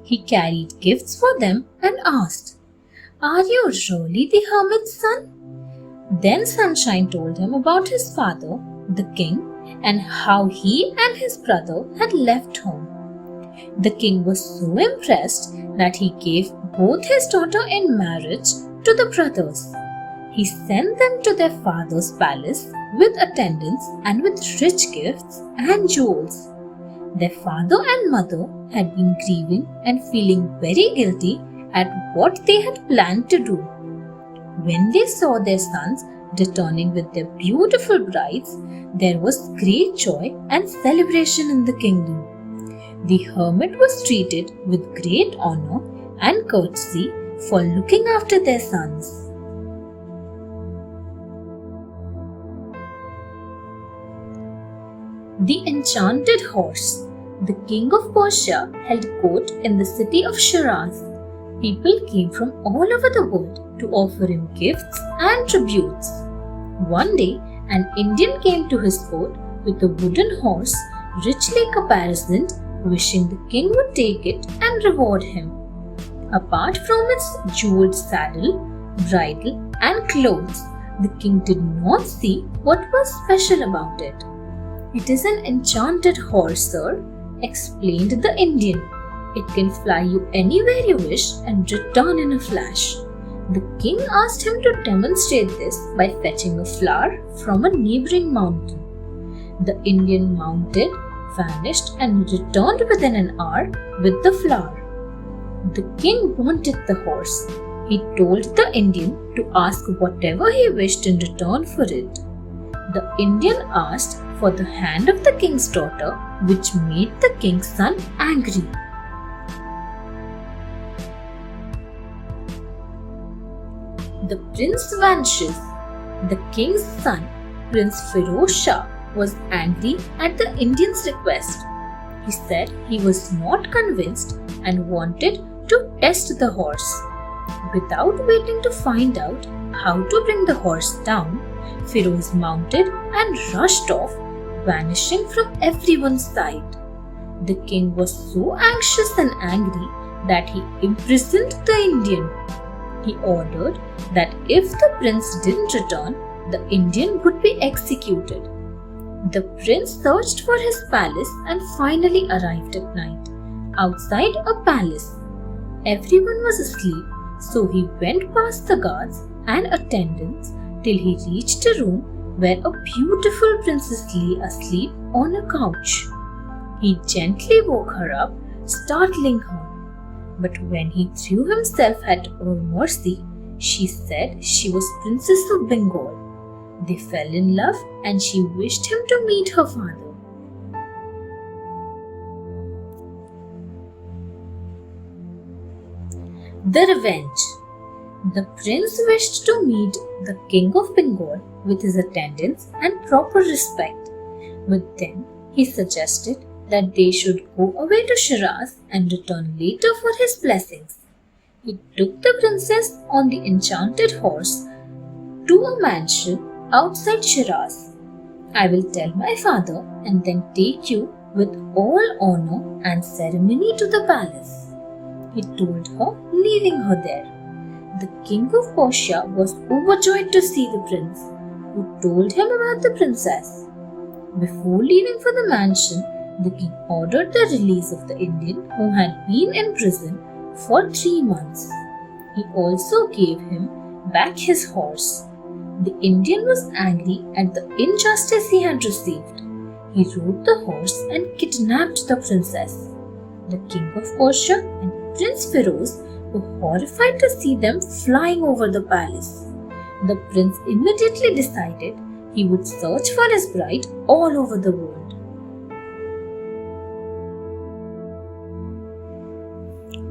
He carried gifts for them and asked, "Are you really the hermit's son?" Then Sunshine told him about his father, the king, and how he and his brother had left home. The king was so impressed that he gave both his daughter in marriage to the brothers. He sent them to their father's palace with attendants and with rich gifts and jewels. Their father and mother had been grieving and feeling very guilty at what they had planned to do. When they saw their sons returning with their beautiful brides, there was great joy and celebration in the kingdom. The hermit was treated with great honor and courtesy for looking after their sons. The Enchanted Horse. The king of Persia held court in the city of Shiraz. People came from all over the world to offer him gifts and tributes. One day, an Indian came to his court with a wooden horse richly caparisoned, wishing the king would take it and reward him. Apart from its jeweled saddle, bridle, and clothes, the king did not see what was special about it. "It is an enchanted horse, sir," explained the Indian. "It can fly you anywhere you wish and return in a flash." The king asked him to demonstrate this by fetching a flower from a neighboring mountain. The Indian mounted, vanished, and returned within an hour with the flower. The king wanted the horse. He told the Indian to ask whatever he wished in return for it. The Indian asked for the hand of the king's daughter, which made the king's son angry. The prince vanishes. The king's son, Prince Firoz Shah, was angry at the Indian's request. He said he was not convinced and wanted to test the horse. Without waiting to find out how to bring the horse down, Firoz mounted and rushed off, vanishing from everyone's sight. The king was so anxious and angry that he imprisoned the Indian. He ordered that if the prince didn't return, the Indian would be executed. The prince searched for his palace and finally arrived at night, outside a palace. Everyone was asleep, so he went past the guards and attendants till he reached a room where a beautiful princess lay asleep on a couch. He gently woke her up, startling her. But when he threw himself at her mercy, she said she was Princess of Bengal. They fell in love and she wished him to meet her father. The Revenge. The prince wished to meet the king of Bengal with his attendants and proper respect. With them, he suggested that they should go away to Shiraz and return later for his blessings. He took the princess on the enchanted horse to a mansion outside Shiraz. "I will tell my father and then take you with all honor and ceremony to the palace," he told her, leaving her there. The king of Persia was overjoyed to see the prince, who told him about the princess. Before leaving for the mansion, the king ordered the release of the Indian who had been in prison for 3 months. He also gave him back his horse. The Indian was angry at the injustice he had received. He rode the horse and kidnapped the princess. The king of Persia and Prince Firoz were horrified to see them flying over the palace. The prince immediately decided he would search for his bride all over the world.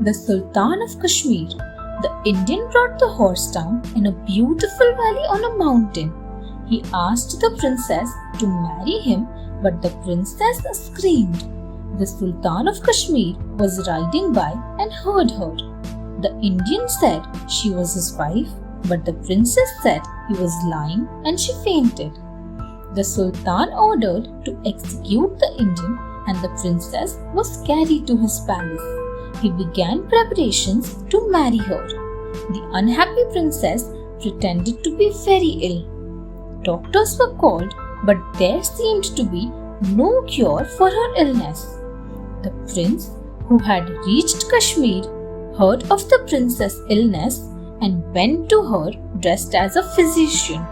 The Sultan of Kashmir. The Indian brought the horse down in a beautiful valley on a mountain. He asked the princess to marry him, but the princess screamed. The Sultan of Kashmir was riding by and heard her. The Indian said she was his wife, but the princess said he was lying and she fainted. The Sultan ordered to execute the Indian and the princess was carried to his palace. he began preparations to marry her. The unhappy princess pretended to be very ill. Doctors were called, but there seemed to be no cure for her illness. The prince, who had reached Kashmir, heard of the princess' illness and went to her dressed as a physician.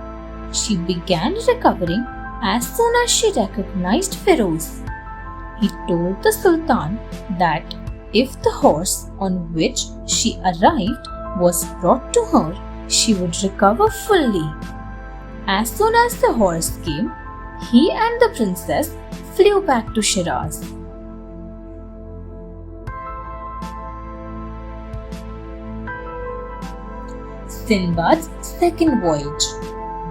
She began recovering as soon as she recognized Feroz. He told the Sultan that if the horse on which she arrived was brought to her, she would recover fully. As soon as the horse came, he and the princess flew back to Shiraz. Sinbad's second voyage.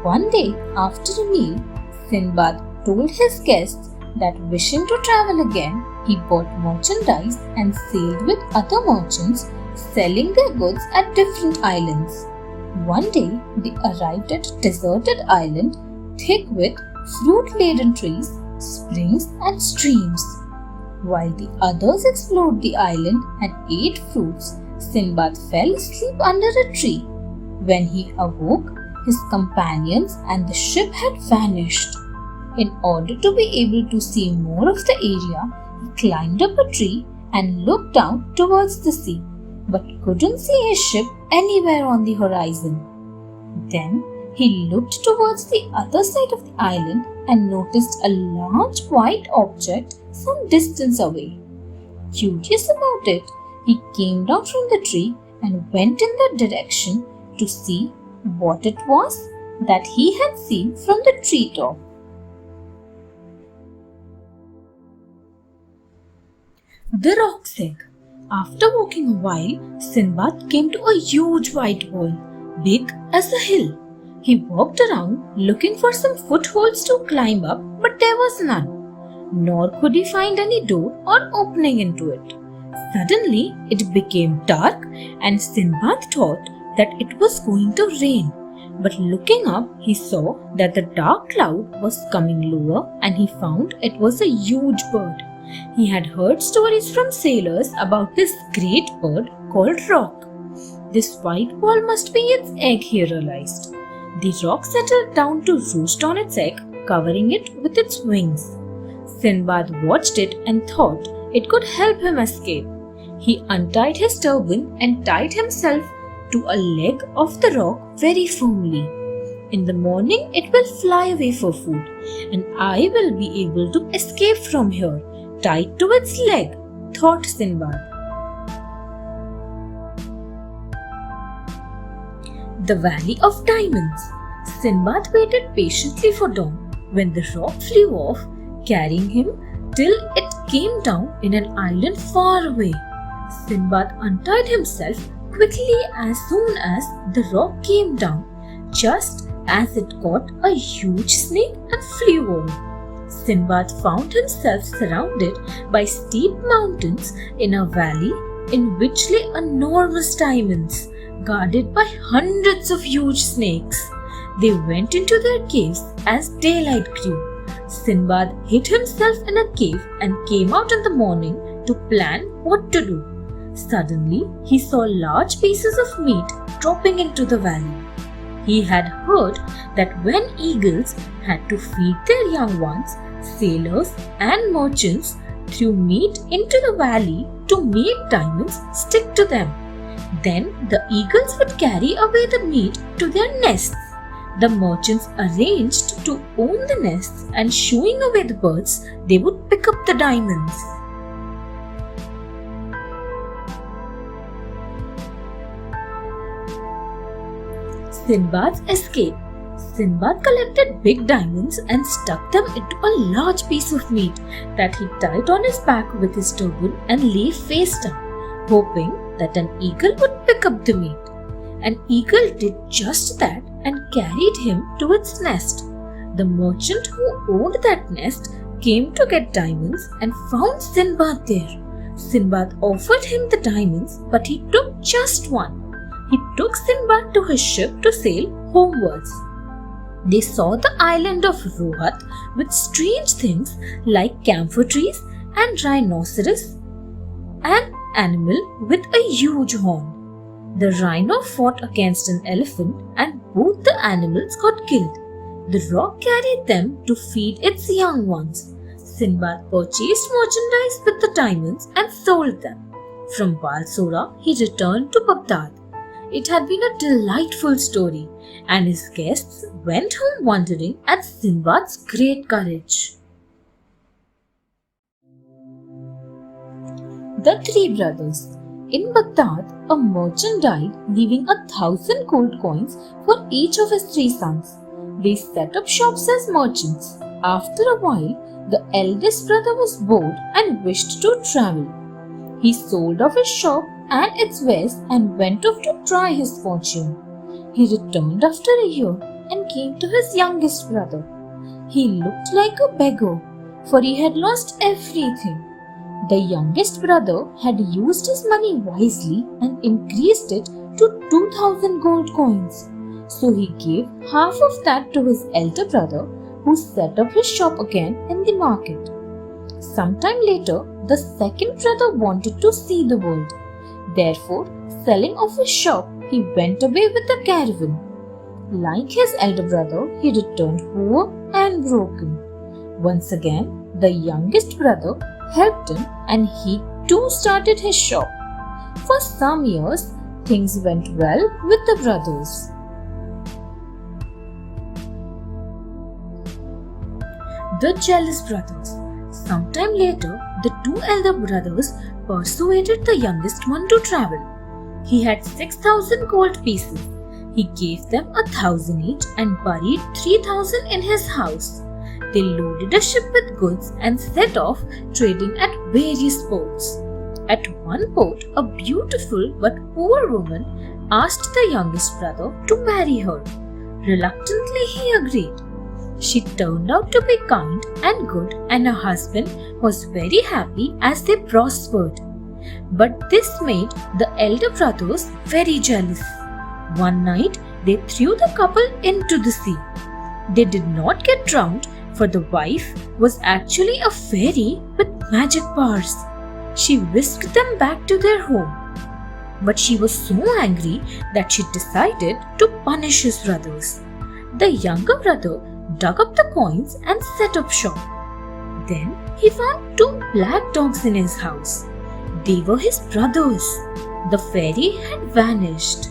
One day after a meal, Sinbad told his guests that wishing to travel again, he bought merchandise and sailed with other merchants, selling their goods at different islands. One day, they arrived at a deserted island thick with fruit-laden trees, springs and streams. While the others explored the island and ate fruits, Sinbad fell asleep under a tree. When he awoke, his companions and the ship had vanished. In order to be able to see more of the area, he climbed up a tree and looked out towards the sea, but couldn't see his ship anywhere on the horizon. Then he looked towards the other side of the island and noticed a large white object some distance away. Curious about it, he came down from the tree and went in that direction to see what it was that he had seen from the treetop. The Rock's Egg. After walking a while, Sinbad came to a huge white wall, big as a hill. He walked around looking for some footholds to climb up, but there was none, nor could he find any door or opening into it. Suddenly, it became dark and Sinbad thought that it was going to rain. But looking up, he saw that the dark cloud was coming lower and he found it was a huge bird. He had heard stories from sailors about this great bird called Rock. This white ball must be its egg, he realized. The rock settled down to roost on its egg, covering it with its wings. Sinbad watched it and thought it could help him escape. He untied his turban and tied himself to a leg of the rock very firmly. In the morning it will fly away for food, and I will be able to escape from here, tied to its leg, thought Sinbad. The Valley of Diamonds. Sinbad waited patiently for dawn when the rock flew off, carrying him till it came down in an island far away. Sinbad untied himself quickly as soon as the rock came down, just as it caught a huge snake and flew over. Sinbad found himself surrounded by steep mountains in a valley in which lay enormous diamonds, guarded by hundreds of huge snakes. They went into their caves as daylight grew. Sinbad hid himself in a cave and came out in the morning to plan what to do. Suddenly, he saw large pieces of meat dropping into the valley. He had heard that when eagles had to feed their young ones, sailors and merchants threw meat into the valley to make diamonds stick to them. Then the eagles would carry away the meat to their nests. The merchants arranged to own the nests, and shooing away the birds, they would pick up the diamonds. Sinbad's escape. Sinbad collected big diamonds and stuck them into a large piece of meat that he tied on his back with his turban and lay face down, hoping that an eagle would pick up the meat. An eagle did just that and carried him to its nest. The merchant who owned that nest came to get diamonds and found Sinbad there. Sinbad offered him the diamonds, but he took just one. He took Sinbad to his ship to sail homewards. They saw the island of Rohat with strange things like camphor trees and rhinoceros and animal with a huge horn. The rhino fought against an elephant and both the animals got killed. The rock carried them to feed its young ones. Sinbad purchased merchandise with the diamonds and sold them. From Balsora, he returned to Baghdad. It had been a delightful story, and his guests went home wondering at Sinbad's great courage. The Three Brothers. In Baghdad, a merchant died, leaving 1,000 gold coins for each of his 3 sons. They set up shops as merchants. After a while, the eldest brother was bored and wished to travel. He sold off his shop and its wares and went off to try his fortune. He returned after a year and came to his youngest brother. He looked like a beggar, for he had lost everything. The youngest brother had used his money wisely and increased it to 2,000 gold coins. So he gave half of that to his elder brother, who set up his shop again in the market. Sometime later, the second brother wanted to see the world. Therefore, selling off his shop, he went away with the caravan. Like his elder brother, he returned poor and broken. Once again, the youngest brother helped him and he too started his shop. For some years, things went well with the brothers. The Jealous Brothers. Sometime later, the 2 elder brothers persuaded the youngest one to travel. He had 6,000 gold pieces. He gave them 1,000 each and buried 3,000 in his house. They loaded a ship with goods and set off trading at various ports. At one port, a beautiful but poor woman asked the youngest brother to marry her. Reluctantly, he agreed. She turned out to be kind and good, and her husband was very happy as they prospered. But this made the elder brothers very jealous. One night, they threw the couple into the sea. They did not get drowned, for the wife was actually a fairy with magic powers. She whisked them back to their home. But she was so angry that she decided to punish his brothers. The younger brother dug up the coins and set up shop. Then he found 2 black dogs in his house. They were his brothers. The fairy had vanished.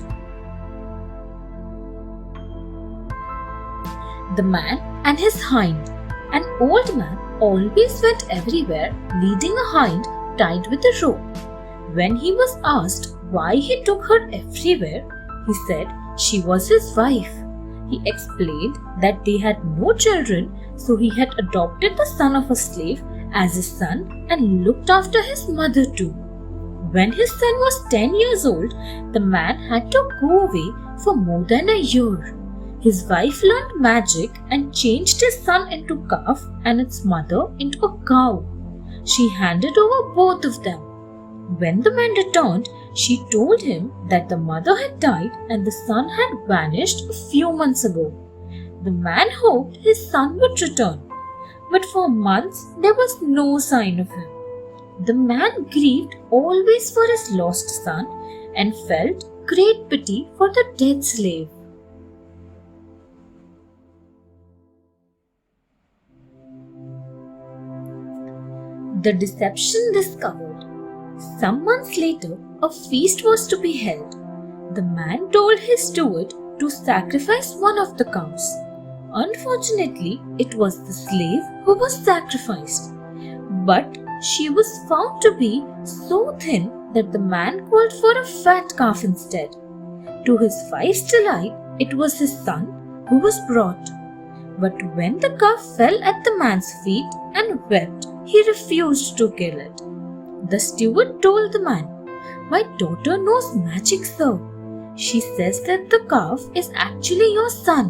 The Man and his Hind. An old man always went everywhere leading a hind tied with a rope. When he was asked why he took her everywhere, he said she was his wife. He explained that they had no children, so he had adopted the son of a slave as his son and looked after his mother too. When his son was 10 years old, the man had to go away for more than a year. His wife learned magic and changed his son into a calf and its mother into a cow. She handed over both of them. When the man returned, she told him that the mother had died and the son had vanished a few months ago. The man hoped his son would return, but for months there was no sign of him. The man grieved always for his lost son and felt great pity for the dead slave. The deception discovered. Some months later, a feast was to be held. The man told his steward to sacrifice one of the cows. Unfortunately, it was the slave who was sacrificed. But she was found to be so thin that the man called for a fat calf instead. To his wife's delight, it was his son who was brought. But when the calf fell at the man's feet and wept, he refused to kill it. The steward told the man, "My daughter knows magic, sir. She says that the calf is actually your son."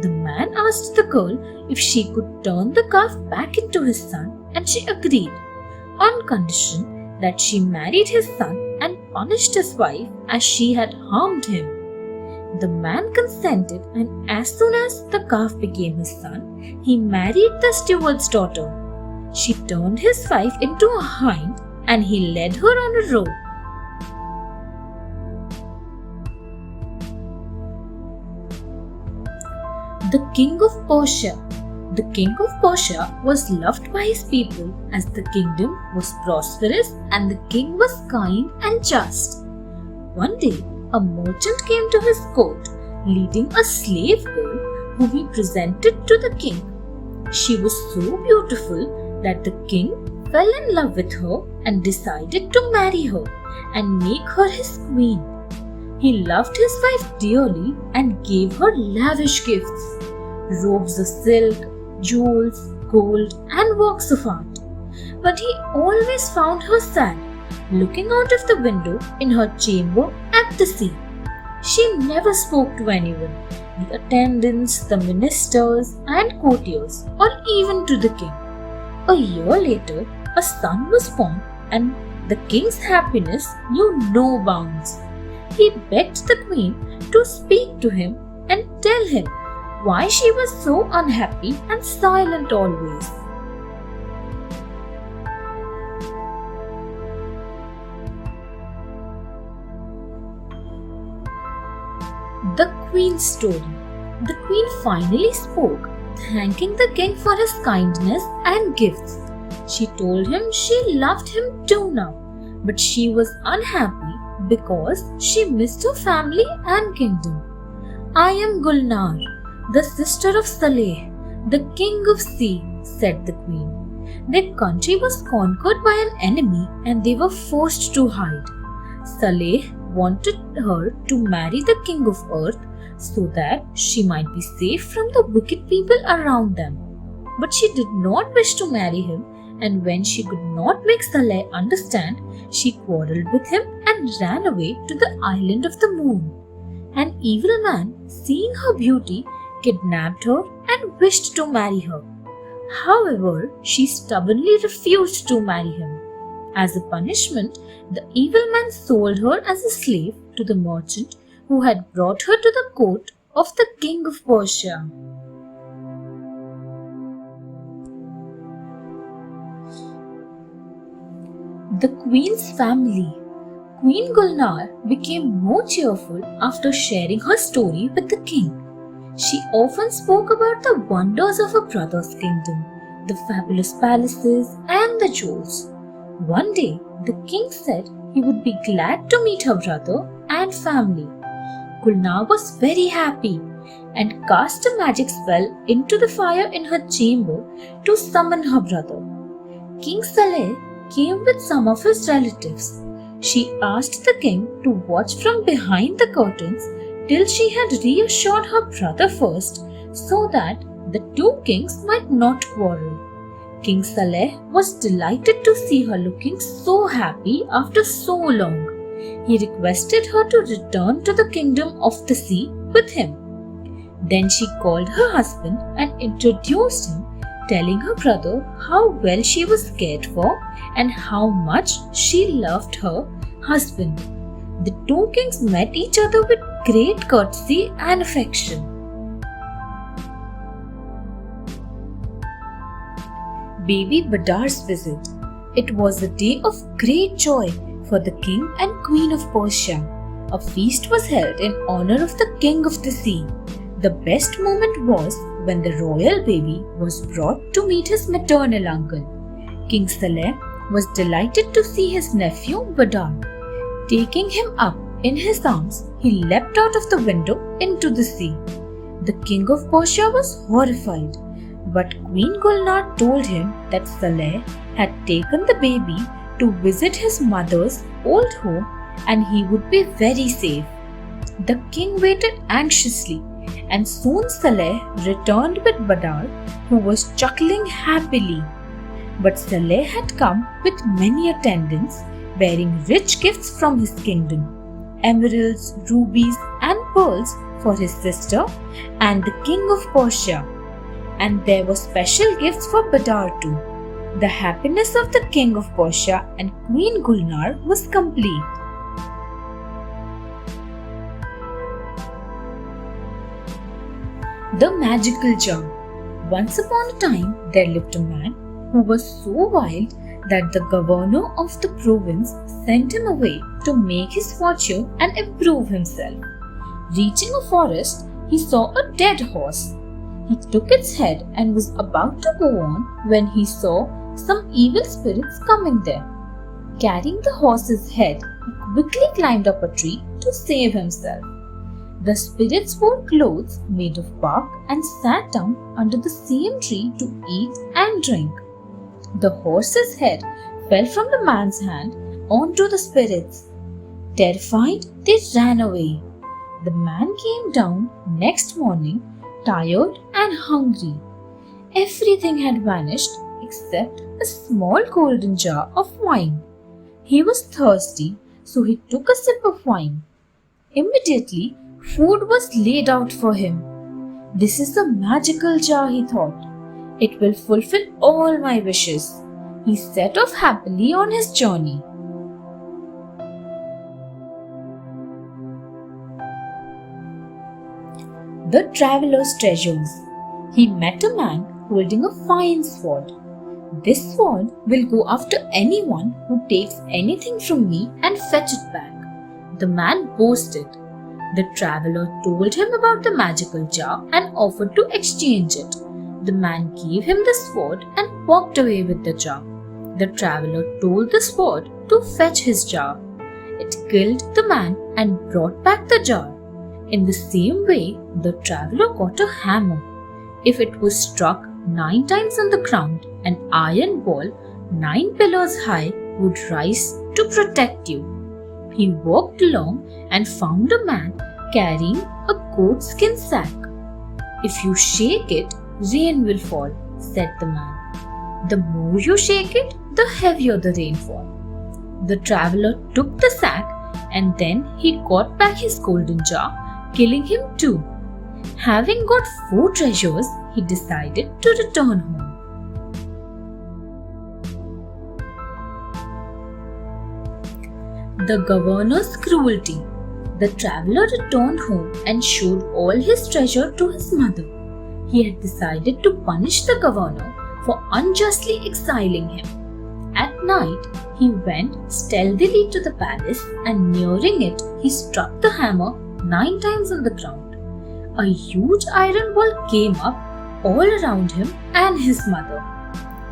The man asked the girl if she could turn the calf back into his son, and she agreed, on condition that she married his son and punished his wife as she had harmed him. The man consented, and as soon as the calf became his son, he married the steward's daughter. She turned his wife into a hind and he led her on a road. The King of Persia. The King of Persia was loved by his people as the kingdom was prosperous and the king was kind and just. One day, a merchant came to his court leading a slave girl whom he presented to the king. She was so beautiful that the king fell in love with her and decided to marry her and make her his queen. He loved his wife dearly and gave her lavish gifts, robes of silk, jewels, gold, and works of art. But he always found her sad, looking out of the window in her chamber at the sea. She never spoke to anyone, the attendants, the ministers, and courtiers, or even to the king. A year later, a son was born, and the king's happiness knew no bounds. He begged the queen to speak to him and tell him why she was so unhappy and silent always. The Queen's story. The Queen finally spoke, thanking the king for his kindness and gifts. She told him she loved him too now, but she was unhappy because she missed her family and kingdom. "I am Gulnar, the sister of Saleh, the king of sea," said the queen. Their country was conquered by an enemy and they were forced to hide. Saleh wanted her to marry the king of earth so that she might be safe from the wicked people around them. But she did not wish to marry him, and when she could not make Saleh understand, she quarreled with him and ran away to the island of the moon. An evil man, seeing her beauty, kidnapped her and wished to marry her. However, she stubbornly refused to marry him. As a punishment, the evil man sold her as a slave to the merchant who had brought her to the court of the king of Persia. The Queen's family. Queen Gulnar became more cheerful after sharing her story with the king. She often spoke about the wonders of her brother's kingdom, the fabulous palaces, and the jewels. One day, the king said he would be glad to meet her brother and family. Gulnar was very happy and cast a magic spell into the fire in her chamber to summon her brother. King Saleh came with some of his relatives. She asked the king to watch from behind the curtains till she had reassured her brother first so that the two kings might not quarrel. King Saleh was delighted to see her looking so happy after so long. He requested her to return to the kingdom of the sea with him. Then she called her husband and introduced him, telling her brother how well she was cared for and how much she loved her husband. The two kings met each other with great courtesy and affection. Baby Badar's visit. It was a day of great joy for the king and queen of Persia. A feast was held in honor of the king of the sea. The best moment was when the royal baby was brought to meet his maternal uncle. King Saleh was delighted to see his nephew Badar. Taking him up in his arms, he leapt out of the window into the sea. The king of Persia was horrified, but Queen Gulnar told him that Saleh had taken the baby to visit his mother's old home and he would be very safe. The king waited anxiously, and soon Saleh returned with Badar, who was chuckling happily. But Saleh had come with many attendants, bearing rich gifts from his kingdom, emeralds, rubies, and pearls for his sister and the king of Persia. And there were special gifts for Badar too. The happiness of the king of Persia and Queen Gulnar was complete. The magical jar. Once upon a time, there lived a man who was so wild that the governor of the province sent him away to make his fortune and improve himself. Reaching a forest, he saw a dead horse. He took its head and was about to go on when he saw some evil spirits coming there. Carrying the horse's head, he quickly climbed up a tree to save himself. The spirits wore clothes made of bark and sat down under the same tree to eat and drink. The horse's head fell from the man's hand onto the spirits. Terrified, they ran away. The man came down next morning, tired and hungry. Everything had vanished except a small golden jar of wine. He was thirsty, so he took a sip of wine. Immediately, food was laid out for him. This is the magical jar, he thought. It will fulfill all my wishes. He set off happily on his journey. The traveler's treasures. He met a man holding a fine sword. This sword will go after anyone who takes anything from me and fetch it back. The man boasted. The traveler told him about the magical jar and offered to exchange it. The man gave him the sword and walked away with the jar. The traveler told the sword to fetch his jar. It killed the man and brought back the jar. In the same way, the traveler got a hammer. If it was struck 9 times on the ground, an iron wall 9 pillars high would rise to protect you. He walked along and found a man carrying a goatskin sack. If you shake it, rain will fall, said the man. The more you shake it, the heavier the rainfall. The traveler took the sack and then he got back his golden jar, killing him too. Having got 4 treasures, he decided to return home. The governor's cruelty. The traveler returned home and showed all his treasure to his mother. He had decided to punish the governor for unjustly exiling him. At night, he went stealthily to the palace and nearing it, he struck the hammer 9 times on the ground. A huge iron wall came up all around him and his mother.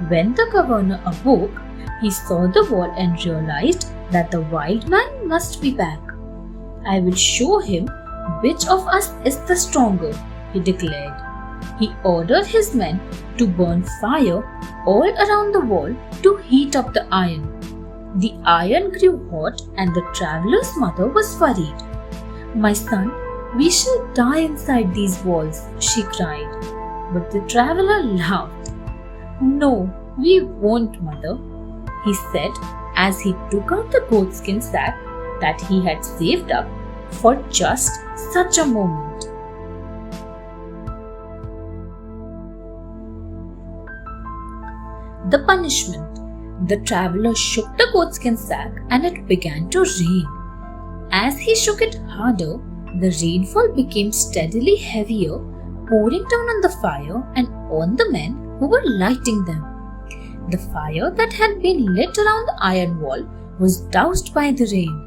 When the governor awoke, he saw the wall and realized that the wild man must be back. I will show him which of us is the stronger, he declared. He ordered his men to burn fire all around the wall to heat up the iron. The iron grew hot and the traveler's mother was worried. My son, we shall die inside these walls, she cried. But the traveler laughed. No, we won't, mother, he said as he took out the goatskin sack that he had saved up for just such a moment. The punishment. The traveler shook the goatskin sack and it began to rain. As he shook it harder, the rainfall became steadily heavier, pouring down on the fire and on the men who were lighting them. The fire that had been lit around the iron wall was doused by the rain.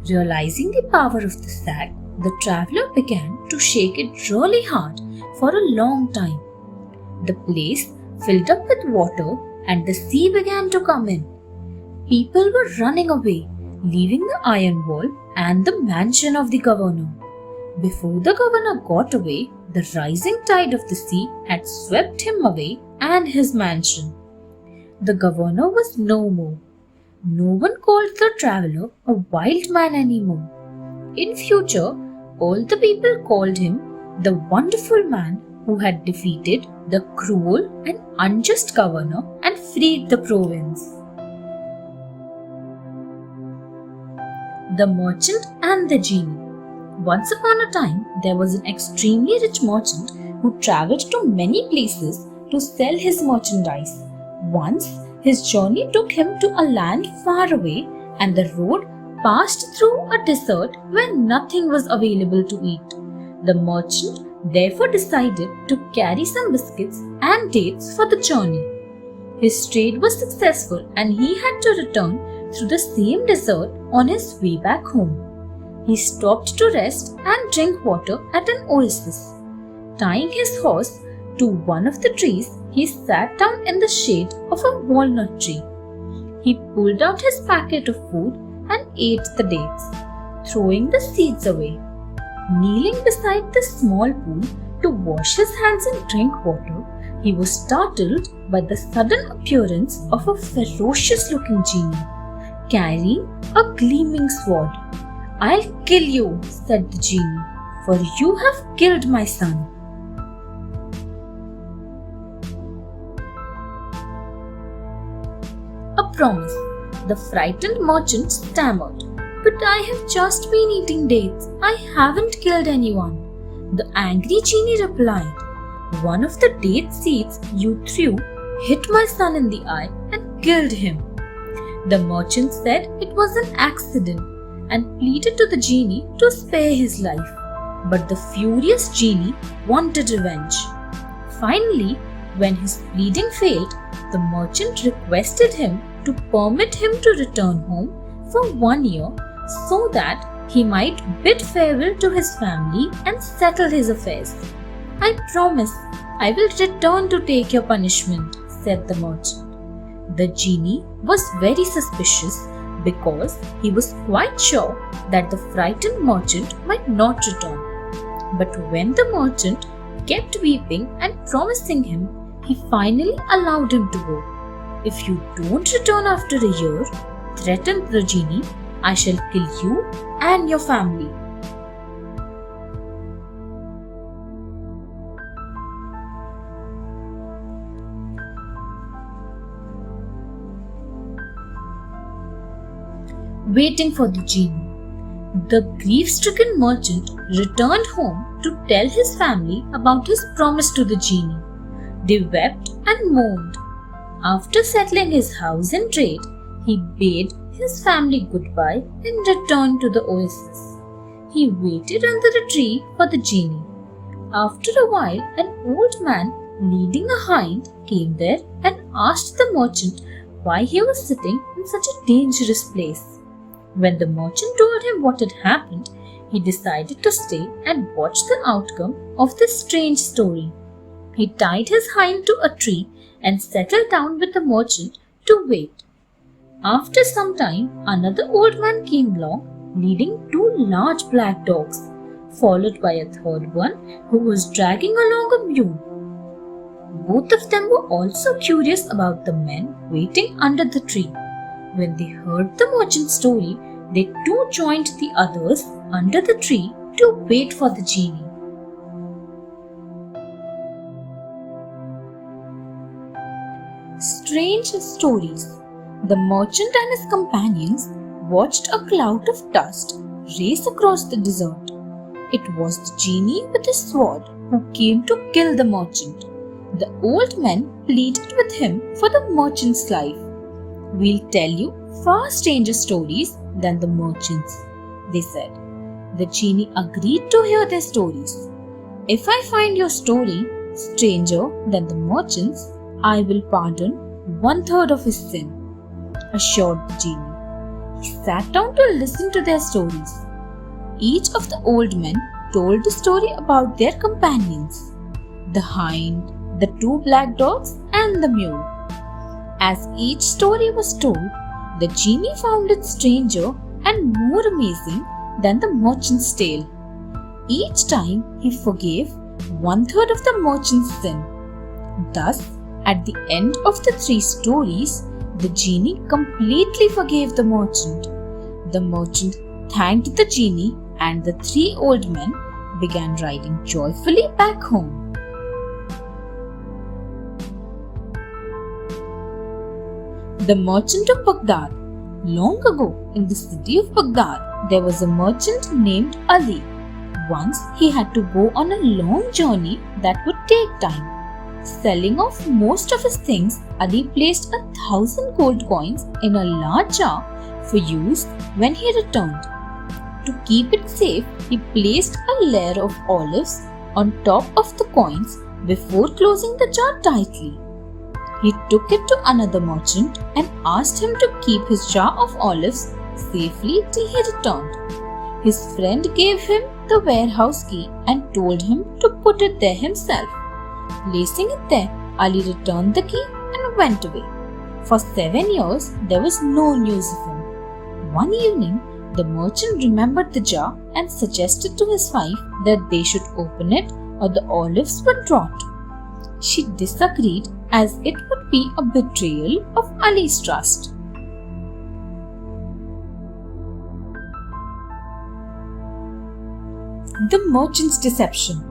Realizing the power of the sack, the traveler began to shake it really hard for a long time. The place filled up with water and the sea began to come in. People were running away, leaving the iron wall and the mansion of the governor. Before the governor got away, the rising tide of the sea had swept him away and his mansion. The governor was no more. No one called the traveler a wild man anymore. In future, all the people called him the wonderful man who had defeated the cruel and unjust governor and freed the province. The Merchant and the Genie. Once upon a time, there was an extremely rich merchant who travelled to many places to sell his merchandise. Once, his journey took him to a land far away, and the road passed through a desert where nothing was available to eat. The merchant therefore decided to carry some biscuits and dates for the journey. His trade was successful and he had to return through the same desert on his way back home. He stopped to rest and drink water at an oasis. Tying his horse to one of the trees, he sat down in the shade of a walnut tree. He pulled out his packet of food and ate the dates, throwing the seeds away. Kneeling beside the small pool to wash his hands and drink water, he was startled by the sudden appearance of a ferocious-looking genie, carrying a gleaming sword. "I'll kill you," said the genie, "for you have killed my son." A promise. The frightened merchant stammered, "But I have just been eating dates. I haven't killed anyone." The angry genie replied, "One of the date seeds you threw hit my son in the eye and killed him." The merchant said it was an accident and pleaded to the genie to spare his life. But the furious genie wanted revenge. Finally, when his pleading failed, the merchant requested him to permit him to return home for 1 year so that he might bid farewell to his family and settle his affairs. "I promise I will return to take your punishment," said the merchant. The genie was very suspicious because he was quite sure that the frightened merchant might not return. But when the merchant kept weeping and promising him, he finally allowed him to go. "If you don't return after a year," threatened the genie, "I shall kill you and your family." Waiting for the genie. The grief-stricken merchant returned home to tell his family about his promise to the genie. They wept and mourned. After settling his house and trade, he bade his family goodbye and returned to the oasis. He waited under a tree for the genie. After a while, an old man leading a hind came there and asked the merchant why he was sitting in such a dangerous place. When the merchant told him what had happened, he decided to stay and watch the outcome of this strange story. He tied his hind to a tree and settled down with the merchant to wait. After some time, another old man came along leading 2 large black dogs, followed by a third one who was dragging along a mule. Both of them were also curious about the men waiting under the tree. When they heard the merchant's story, they too joined the others under the tree to wait for the genie. Strange stories. The merchant and his companions watched a cloud of dust race across the desert. It was the genie with his sword who came to kill the merchant. The old men pleaded with him for the merchant's life. "We'll tell you far stranger stories than the merchants," they said. The genie agreed to hear their stories. "If I find your story stranger than the merchants, I will pardon 1/3 of his sin," assured the genie. He sat down to listen to their stories. Each of the old men told a story about their companions, the hind, the 2 black dogs, and the mule. As each story was told, the genie found it stranger and more amazing than the merchant's tale. Each time he forgave 1/3 of the merchant's sin. Thus, at the end of the 3 stories, the genie completely forgave the merchant. The merchant thanked the genie and the 3 old men began riding joyfully back home. The Merchant of Baghdad. Long ago, in the city of Baghdad, there was a merchant named Ali. Once he had to go on a long journey that would take time. Selling off most of his things, Ali placed 1,000 gold coins in a large jar for use when he returned. To keep it safe, he placed a layer of olives on top of the coins before closing the jar tightly. He took it to another merchant and asked him to keep his jar of olives safely till he returned. His friend gave him the warehouse key and told him to put it there himself. Placing it there, Ali returned the key and went away. For 7 years, there was no news of him. One evening, the merchant remembered the jar and suggested to his wife that they should open it or the olives would rot. She disagreed as it would be a betrayal of Ali's trust. The merchant's deception.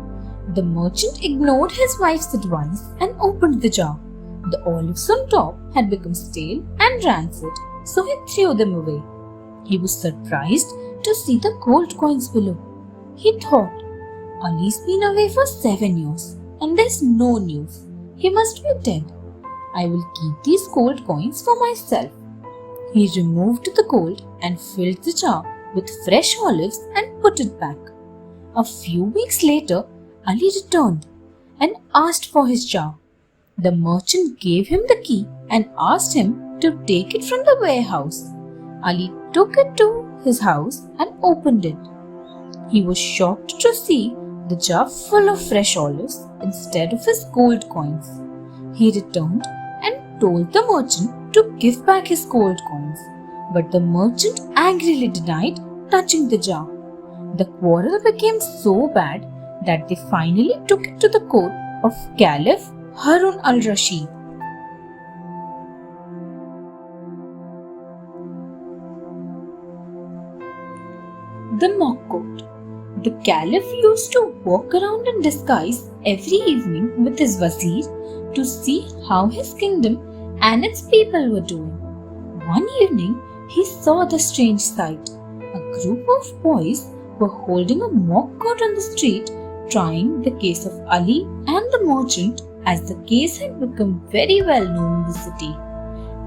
The merchant ignored his wife's advice and opened the jar. The olives on top had become stale and rancid, so he threw them away. He was surprised to see the gold coins below. He thought, Ali's been away for 7 years and there's no news. He must be dead. I will keep these gold coins for myself. He removed the gold and filled the jar with fresh olives and put it back. A few weeks later, Ali returned and asked for his jar. The merchant gave him the key and asked him to take it from the warehouse. Ali took it to his house and opened it. He was shocked to see the jar full of fresh olives instead of his gold coins. He returned and told the merchant to give back his gold coins, but the merchant angrily denied touching the jar. The quarrel became so bad that they finally took it to the court of Caliph Harun al-Rashid. The mock court. The Caliph used to walk around in disguise every evening with his wazir to see how his kingdom and its people were doing. One evening, he saw the strange sight. A group of boys were holding a mock court on the street, trying the case of Ali and the merchant, as the case had become very well known in the city.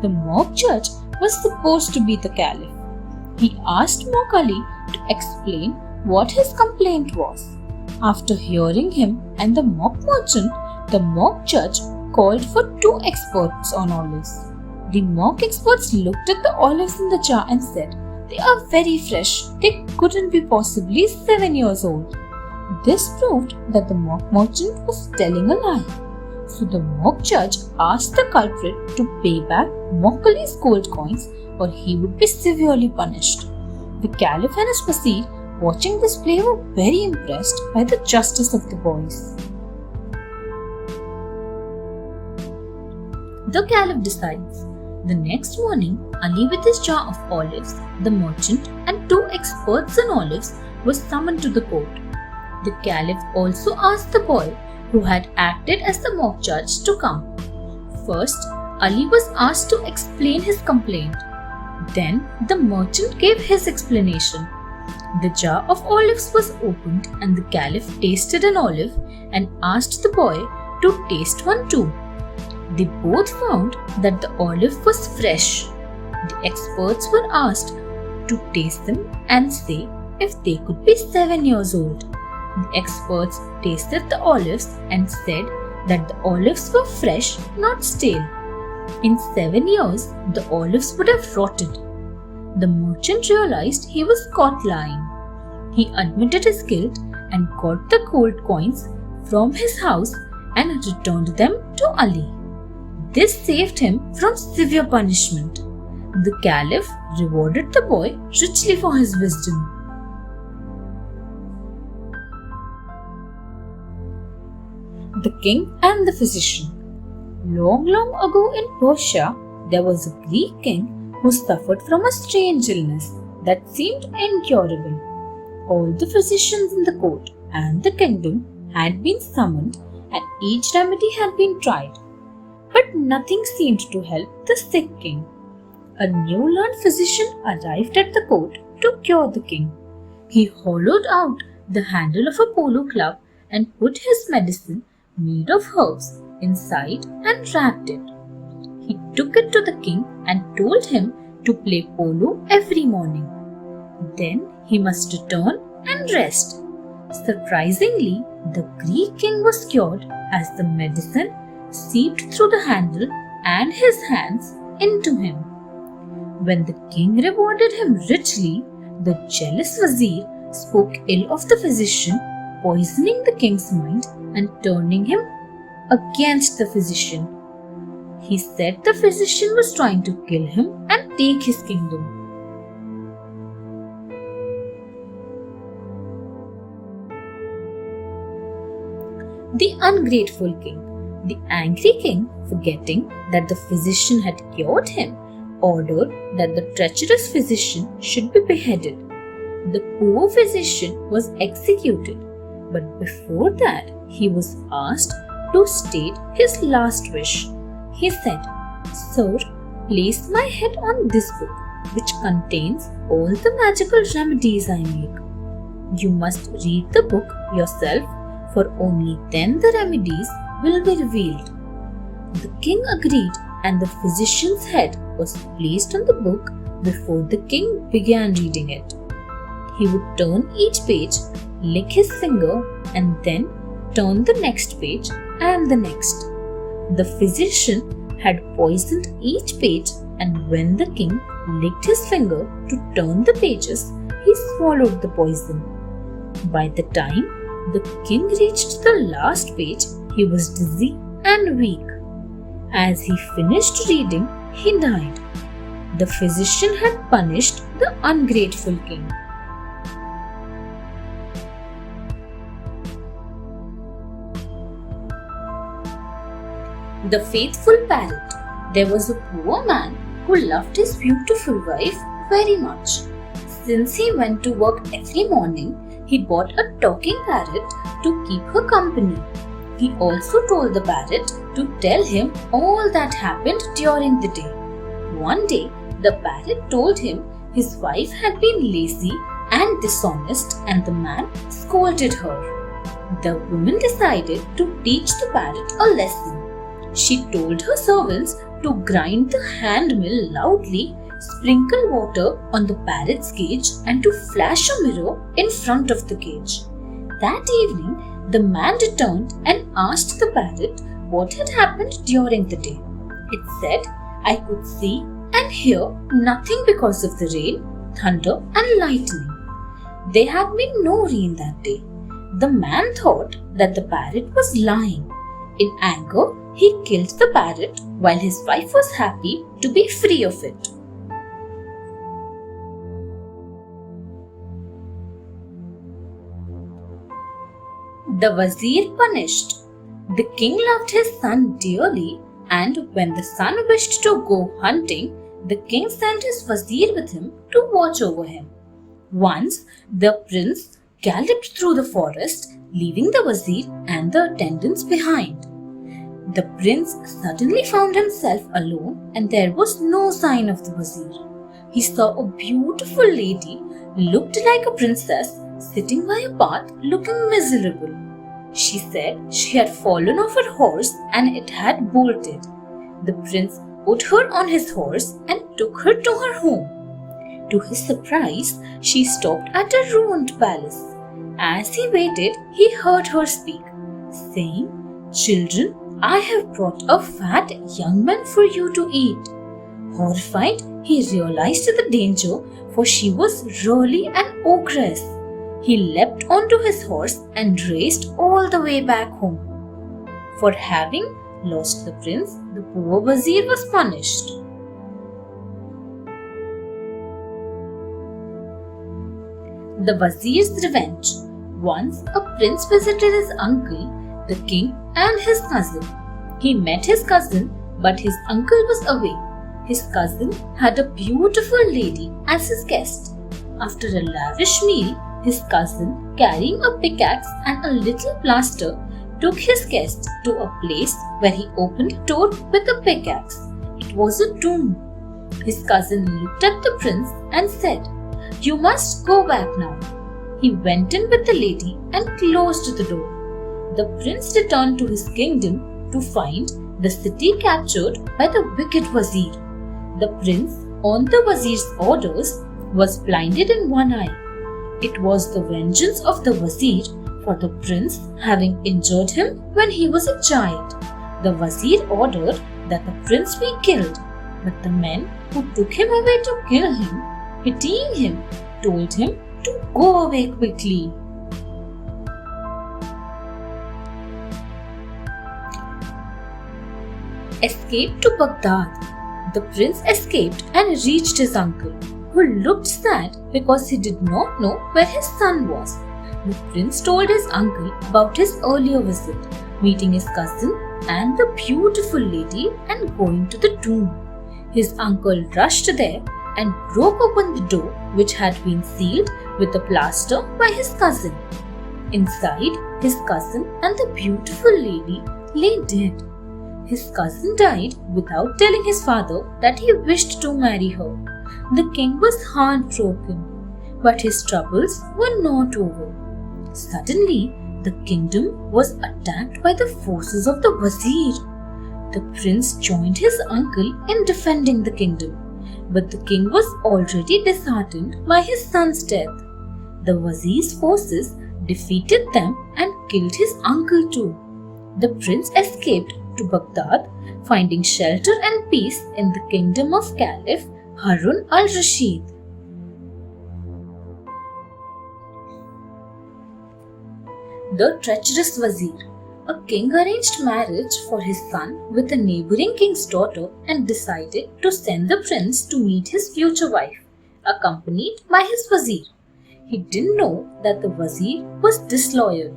The mock judge was supposed to be the Caliph. He asked Mock Ali to explain what his complaint was. After hearing him and the mock merchant, the mock judge called for 2 experts on olives. The mock experts looked at the olives in the jar and said, "They are very fresh. They couldn't be possibly 7 years old." This proved that the mock merchant was telling a lie. So the mock judge asked the culprit to pay back Mock Ali's gold coins or he would be severely punished. The Caliph and his wazir, watching this play, were very impressed by the justice of the boys. The Caliph decides. The next morning, Ali with his jar of olives, the merchant and 2 experts in olives was summoned to the court. The Caliph also asked the boy who had acted as the mock judge to come. First, Ali was asked to explain his complaint. Then, the merchant gave his explanation. The jar of olives was opened and the Caliph tasted an olive and asked the boy to taste one too. They both found that the olive was fresh. The experts were asked to taste them and say if they could be 7 years old. The experts tasted the olives and said that the olives were fresh, not stale. In 7 years, the olives would have rotted. The merchant realized he was caught lying. He admitted his guilt and got the gold coins from his house and returned them to Ali. This saved him from severe punishment. The Caliph rewarded the boy richly for his wisdom. The King and the Physician. Long ago in Persia, there was a Greek king who suffered from a strange illness that seemed incurable. All the physicians in the court and the kingdom had been summoned and each remedy had been tried. But nothing seemed to help the sick king. A new learned physician arrived at the court to cure the king. He hollowed out the handle of a polo club and put his medicine made of herbs inside and wrapped it. He took it to the king and told him to play polo every morning. Then he must return and rest. Surprisingly, the Greek king was cured as the medicine seeped through the handle and his hands into him. When the king rewarded him richly, the jealous vizier spoke ill of the physician, poisoning the king's mind and turning him against the physician. He said the physician was trying to kill him and take his kingdom. The ungrateful king. The angry king, forgetting that the physician had cured him, ordered that the treacherous physician should be beheaded. The poor physician was executed, but before that he was asked to state his last wish. He said, "Sir, place my head on this book, which contains all the magical remedies I make. You must read the book yourself, for only then the remedies will be revealed." The king agreed, and the physician's head was placed on the book before the king began reading it. He would turn each page, lick his finger, and then turn the next page and the next. The physician had poisoned each page, and when the king licked his finger to turn the pages, he swallowed the poison. By the time the king reached the last page, he was dizzy and weak. As he finished reading, he died. The physician had punished the ungrateful king. The faithful parrot. There was a poor man who loved his beautiful wife very much. Since he went to work every morning, he bought a talking parrot to keep her company. He also told the parrot to tell him all that happened during the day. One day, the parrot told him his wife had been lazy and dishonest, and the man scolded her. The woman decided to teach the parrot a lesson. She told her servants to grind the hand mill loudly, sprinkle water on the parrot's cage, and to flash a mirror in front of the cage. That evening, the man returned and asked the parrot what had happened during the day. It said, "I could see and hear nothing because of the rain, thunder, and lightning." There had been no rain that day. The man thought that the parrot was lying. In anger, he killed the parrot while his wife was happy to be free of it. The Wazir punished. The king loved his son dearly, and when the son wished to go hunting, the king sent his Wazir with him to watch over him. Once, the prince galloped through the forest, leaving the Wazir and the attendants behind. The prince suddenly found himself alone, and there was no sign of the Wazir. He saw a beautiful lady, looked like a princess, sitting by a path looking miserable. She said she had fallen off her horse and it had bolted. The prince put her on his horse and took her to her home. To his surprise, she stopped at a ruined palace. As he waited, he heard her speak, saying, "Children, I have brought a fat young man for you to eat." Horrified, he realized the danger, for she was really an ogress. He leapt onto his horse and raced all the way back home. For having lost the prince, the poor Wazir was punished. The Wazir's revenge. Once a prince visited his uncle, the king, and his cousin. He met his cousin, but his uncle was away. His cousin had a beautiful lady as his guest. After a lavish meal, his cousin, carrying a pickaxe and a little plaster, took his guest to a place where he opened a door with a pickaxe. It was a tomb. His cousin looked at the prince and said, "You must go back now." He went in with the lady and closed the door. The prince returned to his kingdom to find the city captured by the wicked Wazir. The prince, on the Wazir's orders, was blinded in one eye. It was the vengeance of the Wazir for the prince having injured him when he was a child. The Wazir ordered that the prince be killed, but the men who took him away to kill him, pitying him, told him to go away quickly. Escape to Baghdad. The prince escaped and reached his uncle, who looked sad because he did not know where his son was. The prince told his uncle about his earlier visit, meeting his cousin and the beautiful lady and going to the tomb. His uncle rushed there and broke open the door, which had been sealed with a plaster by his cousin. Inside, his cousin and the beautiful lady lay dead. His cousin died without telling his father that he wished to marry her. The king was heartbroken, but his troubles were not over. Suddenly, the kingdom was attacked by the forces of the Wazir. The prince joined his uncle in defending the kingdom, but the king was already disheartened by his son's death. The Wazir's forces defeated them and killed his uncle too. The prince escaped to Baghdad, finding shelter and peace in the kingdom of Caliph Harun al-Rashid. The treacherous Wazir. A king arranged marriage for his son with a neighboring king's daughter and decided to send the prince to meet his future wife, accompanied by his Wazir. He didn't know that the Wazir was disloyal.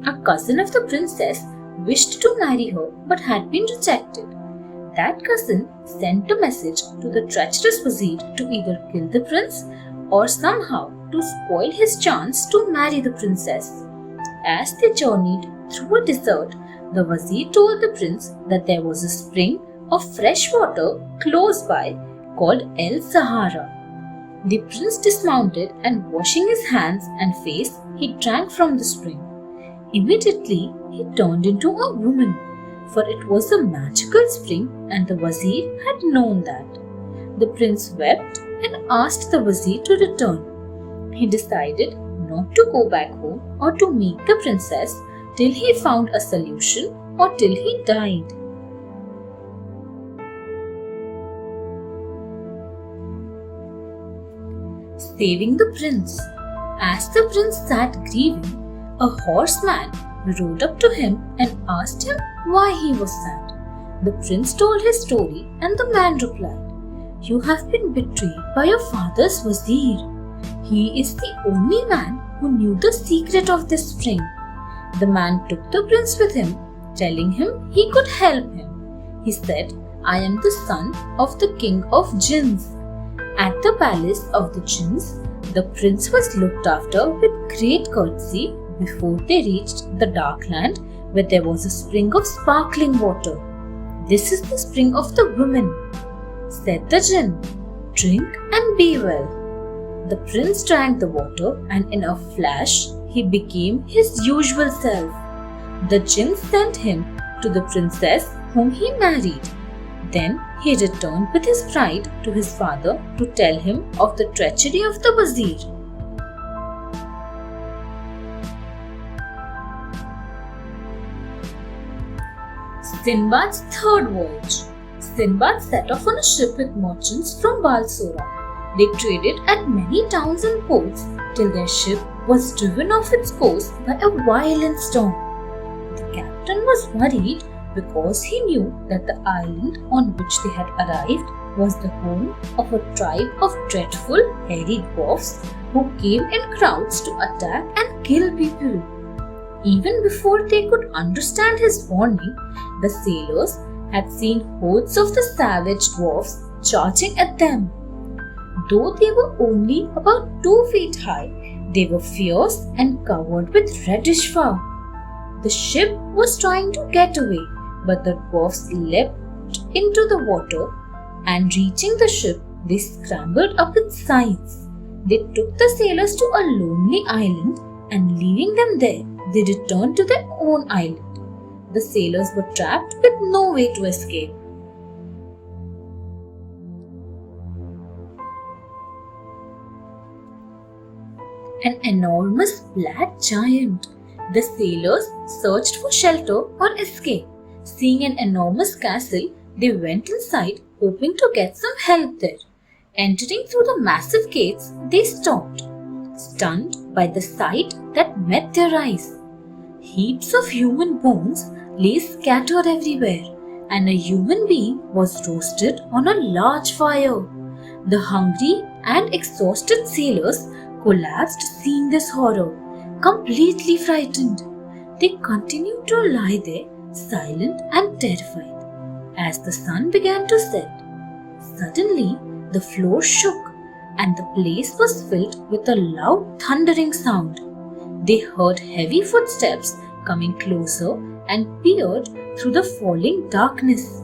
A cousin of the princess wished to marry her but had been rejected. That cousin sent a message to the treacherous Wazir to either kill the prince or somehow to spoil his chance to marry the princess. As they journeyed through a desert, the Wazir told the prince that there was a spring of fresh water close by called El Sahara. The prince dismounted and washing his hands and face, he drank from the spring. Immediately, he turned into a woman, for it was a magical spring and the Wazir had known that. The prince wept and asked the Wazir to return. He decided not to go back home or to meet the princess till he found a solution or till he died. Saving the prince. As the prince sat grieving, a horseman rode up to him and asked him why he was sad. The prince told his story and the man replied, "You have been betrayed by your father's Wazir. He is the only man who knew the secret of this spring." The man took the prince with him, telling him he could help him. He said, "I am the son of the king of jinns." At the palace of the jinns, the prince was looked after with great courtesy before they reached the dark land where there was a spring of sparkling water. "This is the spring of the women," said the jinn. "Drink and be well." The prince drank the water and in a flash he became his usual self. The jinn sent him to the princess whom he married. Then he returned with his bride to his father to tell him of the treachery of the Wazir. Sinbad's third voyage. Sinbad set off on a ship with merchants from Balsora. They traded at many towns and ports till their ship was driven off its course by a violent storm. The captain was worried because he knew that the island on which they had arrived was the home of a tribe of dreadful hairy dwarfs who came in crowds to attack and kill people. Even before they could understand his warning, the sailors had seen hordes of the savage dwarfs charging at them. Though they were only about 2 feet high, they were fierce and covered with reddish fur. The ship was trying to get away, but the dwarfs leapt into the water and reaching the ship, they scrambled up its sides. They took the sailors to a lonely island and leaving them there, they returned to their own island. The sailors were trapped with no way to escape. An enormous black giant. The sailors searched for shelter or escape. Seeing an enormous castle, They went inside, hoping to get some help there. Entering through the massive gates, they stopped, stunned by the sight that met their eyes. Heaps of human bones lay scattered everywhere, and a human being was roasted on a large fire. The hungry and exhausted sailors collapsed seeing this horror, completely frightened. They continued to lie there, silent and terrified. As the sun began to set, suddenly the floor shook and the place was filled with a loud thundering sound. They heard heavy footsteps coming closer and peered through the falling darkness.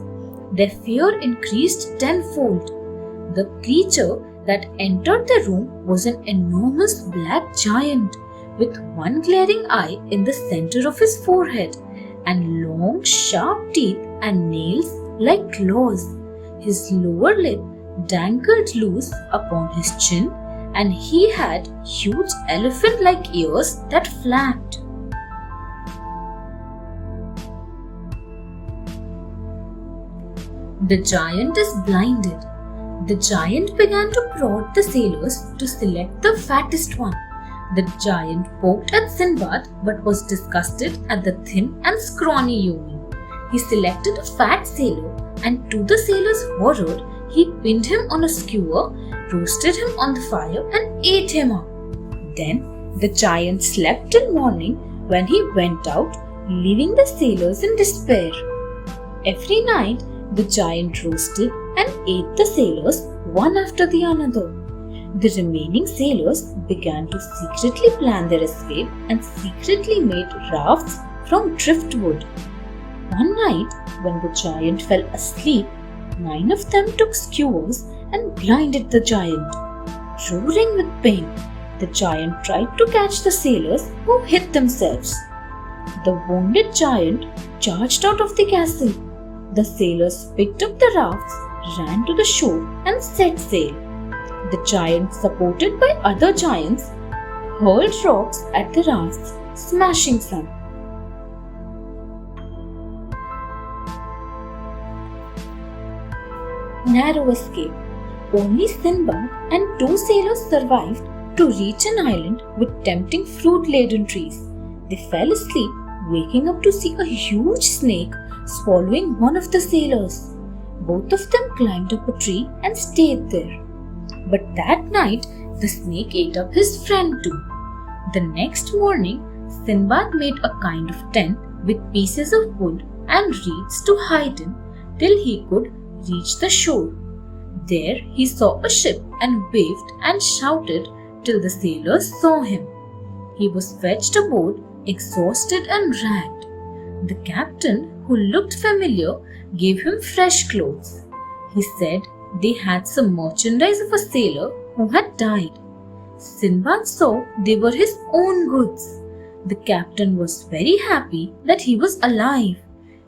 Their fear increased tenfold. The creature that entered the room was an enormous black giant with one glaring eye in the center of his forehead and long sharp teeth and nails like claws. His lower lip dangled loose upon his chin, and he had huge elephant-like ears that flapped. The giant is blinded. The giant began to prod the sailors to select the fattest one. The giant poked at Sinbad but was disgusted at the thin and scrawny human. He selected a fat sailor, and to the sailor's horror, he pinned him on a skewer, roasted him on the fire, and ate him up. Then the giant slept till morning, when he went out, leaving the sailors in despair. Every night, the giant roasted and ate the sailors one after the other. The remaining sailors began to secretly plan their escape and secretly made rafts from driftwood. One night, when the giant fell asleep, 9 of them took skewers and blinded the giant. Roaring with pain, the giant tried to catch the sailors, who hid themselves. The wounded giant charged out of the castle. The sailors picked up the rafts, ran to the shore, and set sail. The giant, supported by other giants, hurled rocks at the rafts, smashing some. Narrow escape. Only Sinbad and 2 sailors survived to reach an island with tempting fruit-laden trees. They fell asleep, waking up to see a huge snake swallowing one of the sailors. Both of them climbed up a tree and stayed there. But that night, the snake ate up his friend too. The next morning, Sinbad made a kind of tent with pieces of wood and reeds to hide in till he could reach the shore. There he saw a ship and waved and shouted till the sailors saw him. He was fetched aboard, exhausted and ragged. The captain, who looked familiar, gave him fresh clothes. He said they had some merchandise of a sailor who had died. Sinbad saw they were his own goods. The captain was very happy that he was alive.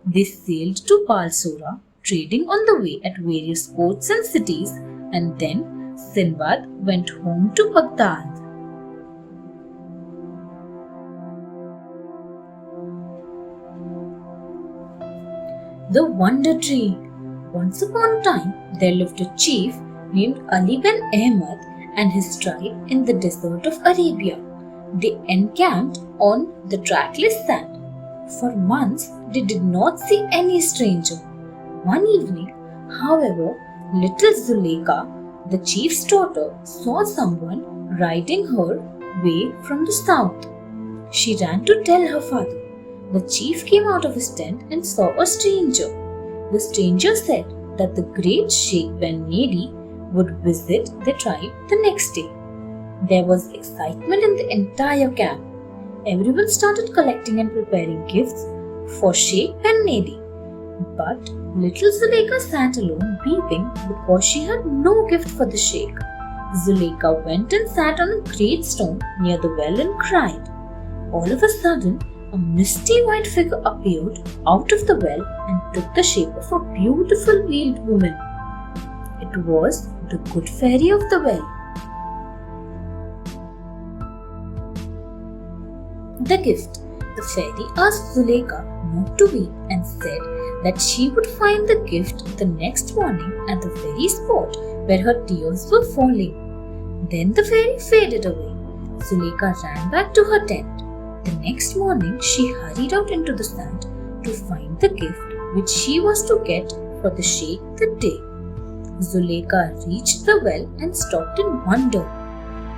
They sailed to Balsora, trading on the way at various ports and cities, and then Sinbad went home to Baghdad. The Wonder Tree. Once upon a time, there lived a chief named Ali bin Ahmad and his tribe in the desert of Arabia. They encamped on the trackless sand. For months, they did not see any stranger. One evening, however, little Zuleika, the chief's daughter, saw someone riding her way from the south. She ran to tell her father. The chief came out of his tent and saw a stranger. The stranger said that the great Sheikh Ben Nadi would visit the tribe the next day. There was excitement in the entire camp. Everyone started collecting and preparing gifts for Sheikh Ben Nadi. But little Zuleika sat alone weeping because she had no gift for the Sheikh. Zuleika went and sat on a great stone near the well and cried. All of a sudden, a misty white figure appeared out of the well and took the shape of a beautiful veiled woman. It was the good fairy of the well. The gift. The fairy asked Zuleika not to weep and said that she would find the gift the next morning at the very spot where her tears were falling. Then the fairy faded away. Zuleika ran back to her tent. The next morning, she hurried out into the sand to find the gift which she was to get for the sheikh that day. Zuleika reached the well and stopped in wonder.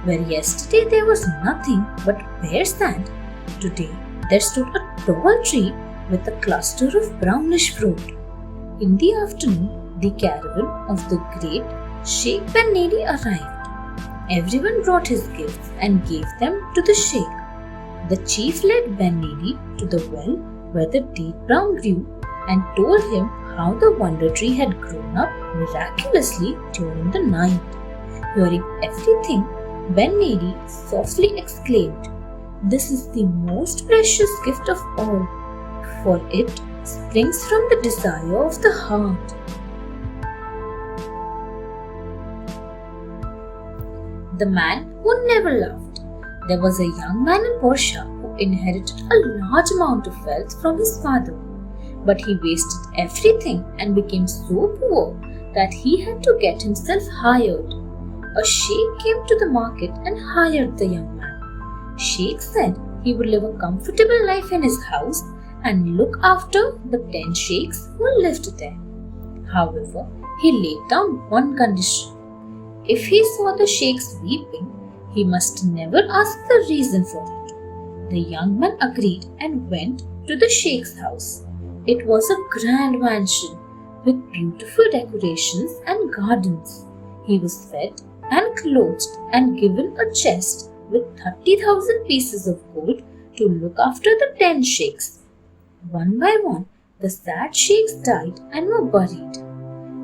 Where yesterday there was nothing but bare sand, today there stood a tall tree with a cluster of brownish fruit. In the afternoon, the caravan of the great Sheikh Ben Nedi arrived. Everyone brought his gifts and gave them to the sheikh. The chief led Ben Nedi to the well where the date palm grew and told him how the wonder tree had grown up miraculously during the night. Hearing everything, Ben Nedi softly exclaimed, "This is the most precious gift of all, for it springs from the desire of the heart." The man who never loved. There was a young man in Persia who inherited a large amount of wealth from his father, but he wasted everything and became so poor that he had to get himself hired. A sheikh came to the market and hired the young man. Sheikh said he would live a comfortable life in his house and look after the 10 sheikhs who lived there. However, he laid down one condition. If he saw the sheikhs weeping, he must never ask the reason for it. The young man agreed and went to the sheikh's house. It was a grand mansion with beautiful decorations and gardens. He was fed and clothed and given a chest with 30,000 pieces of gold to look after the 10 sheikhs. One by one, the sad sheikhs died and were buried.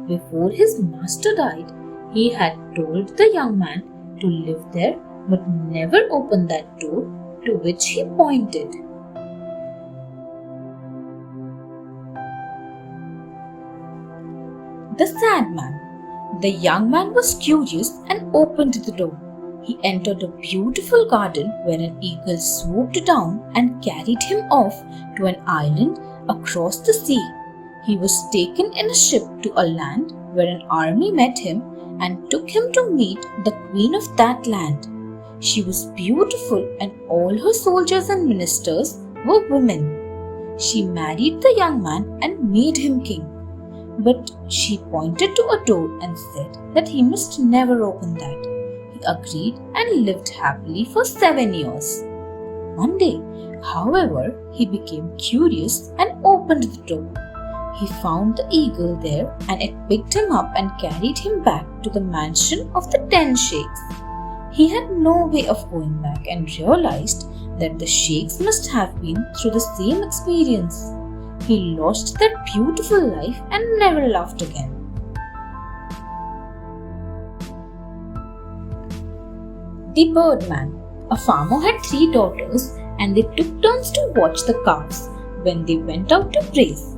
Before his master died, he had told the young man to live there but never open that door to which he pointed. The sad man. The young man was curious and opened the door. He entered a beautiful garden where an eagle swooped down and carried him off to an island across the sea. He was taken in a ship to a land where an army met him and took him to meet the queen of that land. She was beautiful and all her soldiers and ministers were women. She married the young man and made him king. But she pointed to a door and said that he must never open that. He agreed and lived happily for 7 years. One day, however, he became curious and opened the door. He found the eagle there and it picked him up and carried him back to the mansion of the 10 sheikhs. He had no way of going back and realized that the sheikhs must have been through the same experience. He lost that beautiful life and never laughed again. The Birdman. A farmer had 3 daughters and they took turns to watch the calves when they went out to graze.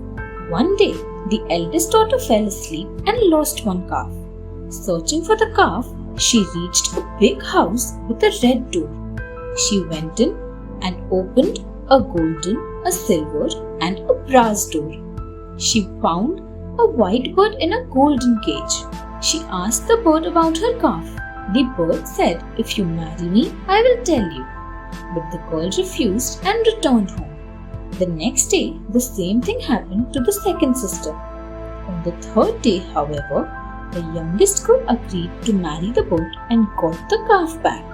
One day, the eldest daughter fell asleep and lost one calf. Searching for the calf, she reached a big house with a red door. She went in and opened a golden, a silver, and a brass door. She found a white bird in a golden cage. She asked the bird about her calf. The bird said, "If you marry me, I will tell you." But the girl refused and returned home. The next day, the same thing happened to the second sister. On the third day, however, the youngest girl agreed to marry the bird and got the calf back.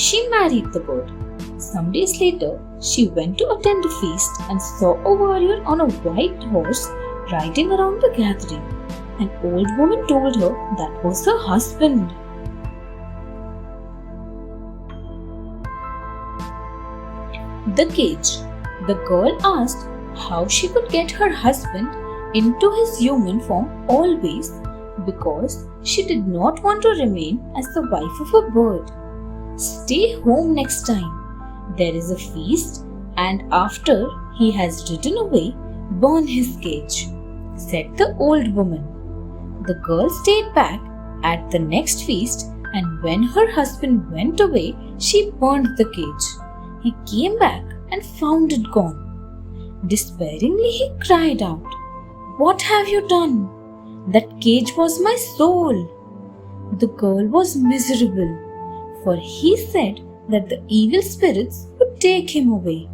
She married the bird. Some days later, she went to attend a feast and saw a warrior on a white horse riding around the gathering. An old woman told her that was her husband. The cage. The girl asked how she could get her husband into his human form always because she did not want to remain as the wife of a bird. "Stay home next time. There is a feast, and after he has ridden away, burn his cage," said the old woman. The girl stayed back at the next feast, and when her husband went away, she burned the cage. He came back and found it gone. Despairingly, he cried out, What have you done? That cage was my soul. The girl was miserable, for he said that the evil spirits would take him away.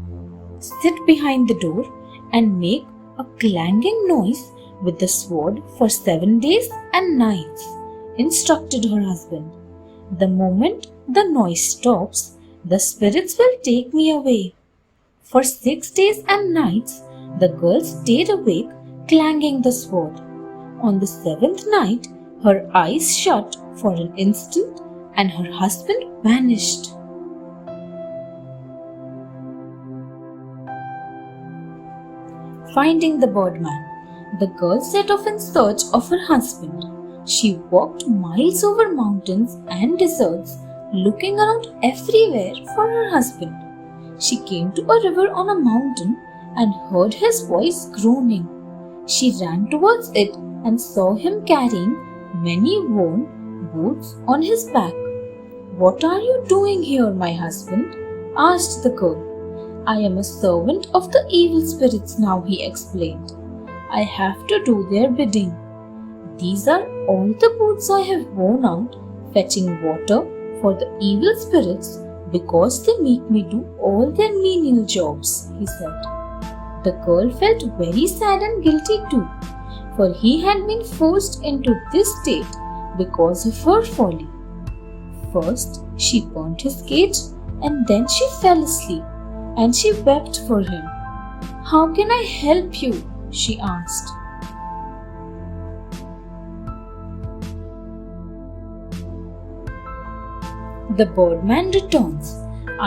Sit behind the door and make a clanging noise with the sword for 7 days and nights, instructed her husband. The moment the noise stops, the spirits will take me away. For 6 days and nights, the girl stayed awake, clanging the sword. On the 7th night, her eyes shut for an instant and her husband vanished. Finding the birdman, the girl set off in search of her husband. She walked miles over mountains and deserts, looking around everywhere for her husband. She came to a river on a mountain and heard his voice groaning. She ran towards it and saw him carrying many worn boots on his back. "What are you doing here, my husband?" asked the girl. "I am a servant of the evil spirits now," he explained. "I have to do their bidding. These are all the boots I have worn out fetching water for the evil spirits because they make me do all their menial jobs," he said. The girl felt very sad and guilty too, for he had been forced into this state because of her folly. First, she burnt his cage and then she fell asleep and she wept for him. "How can I help you?" she asked. The birdman returns.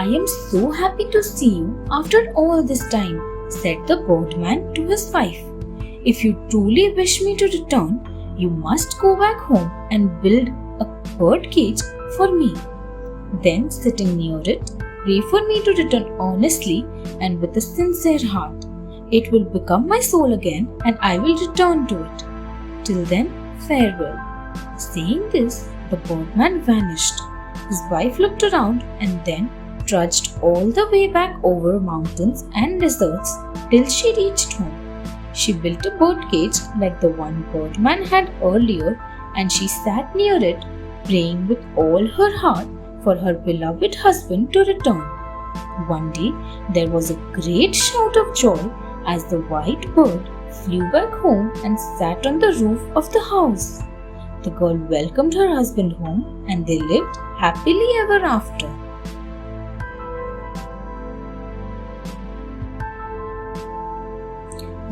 "I am so happy to see you after all this time," said the birdman to his wife. "If you truly wish me to return, you must go back home and build a bird cage for me. Then, sitting near it, pray for me to return honestly and with a sincere heart. It will become my soul again and I will return to it. Till then, farewell." Saying this, the birdman vanished. His wife looked around and then trudged all the way back over mountains and deserts till she reached home. She built a bird cage like the one birdman had earlier, and she sat near it, praying with all her heart for her beloved husband to return. One day, there was a great shout of joy as the white bird flew back home and sat on the roof of the house. The girl welcomed her husband home and they lived happily ever after.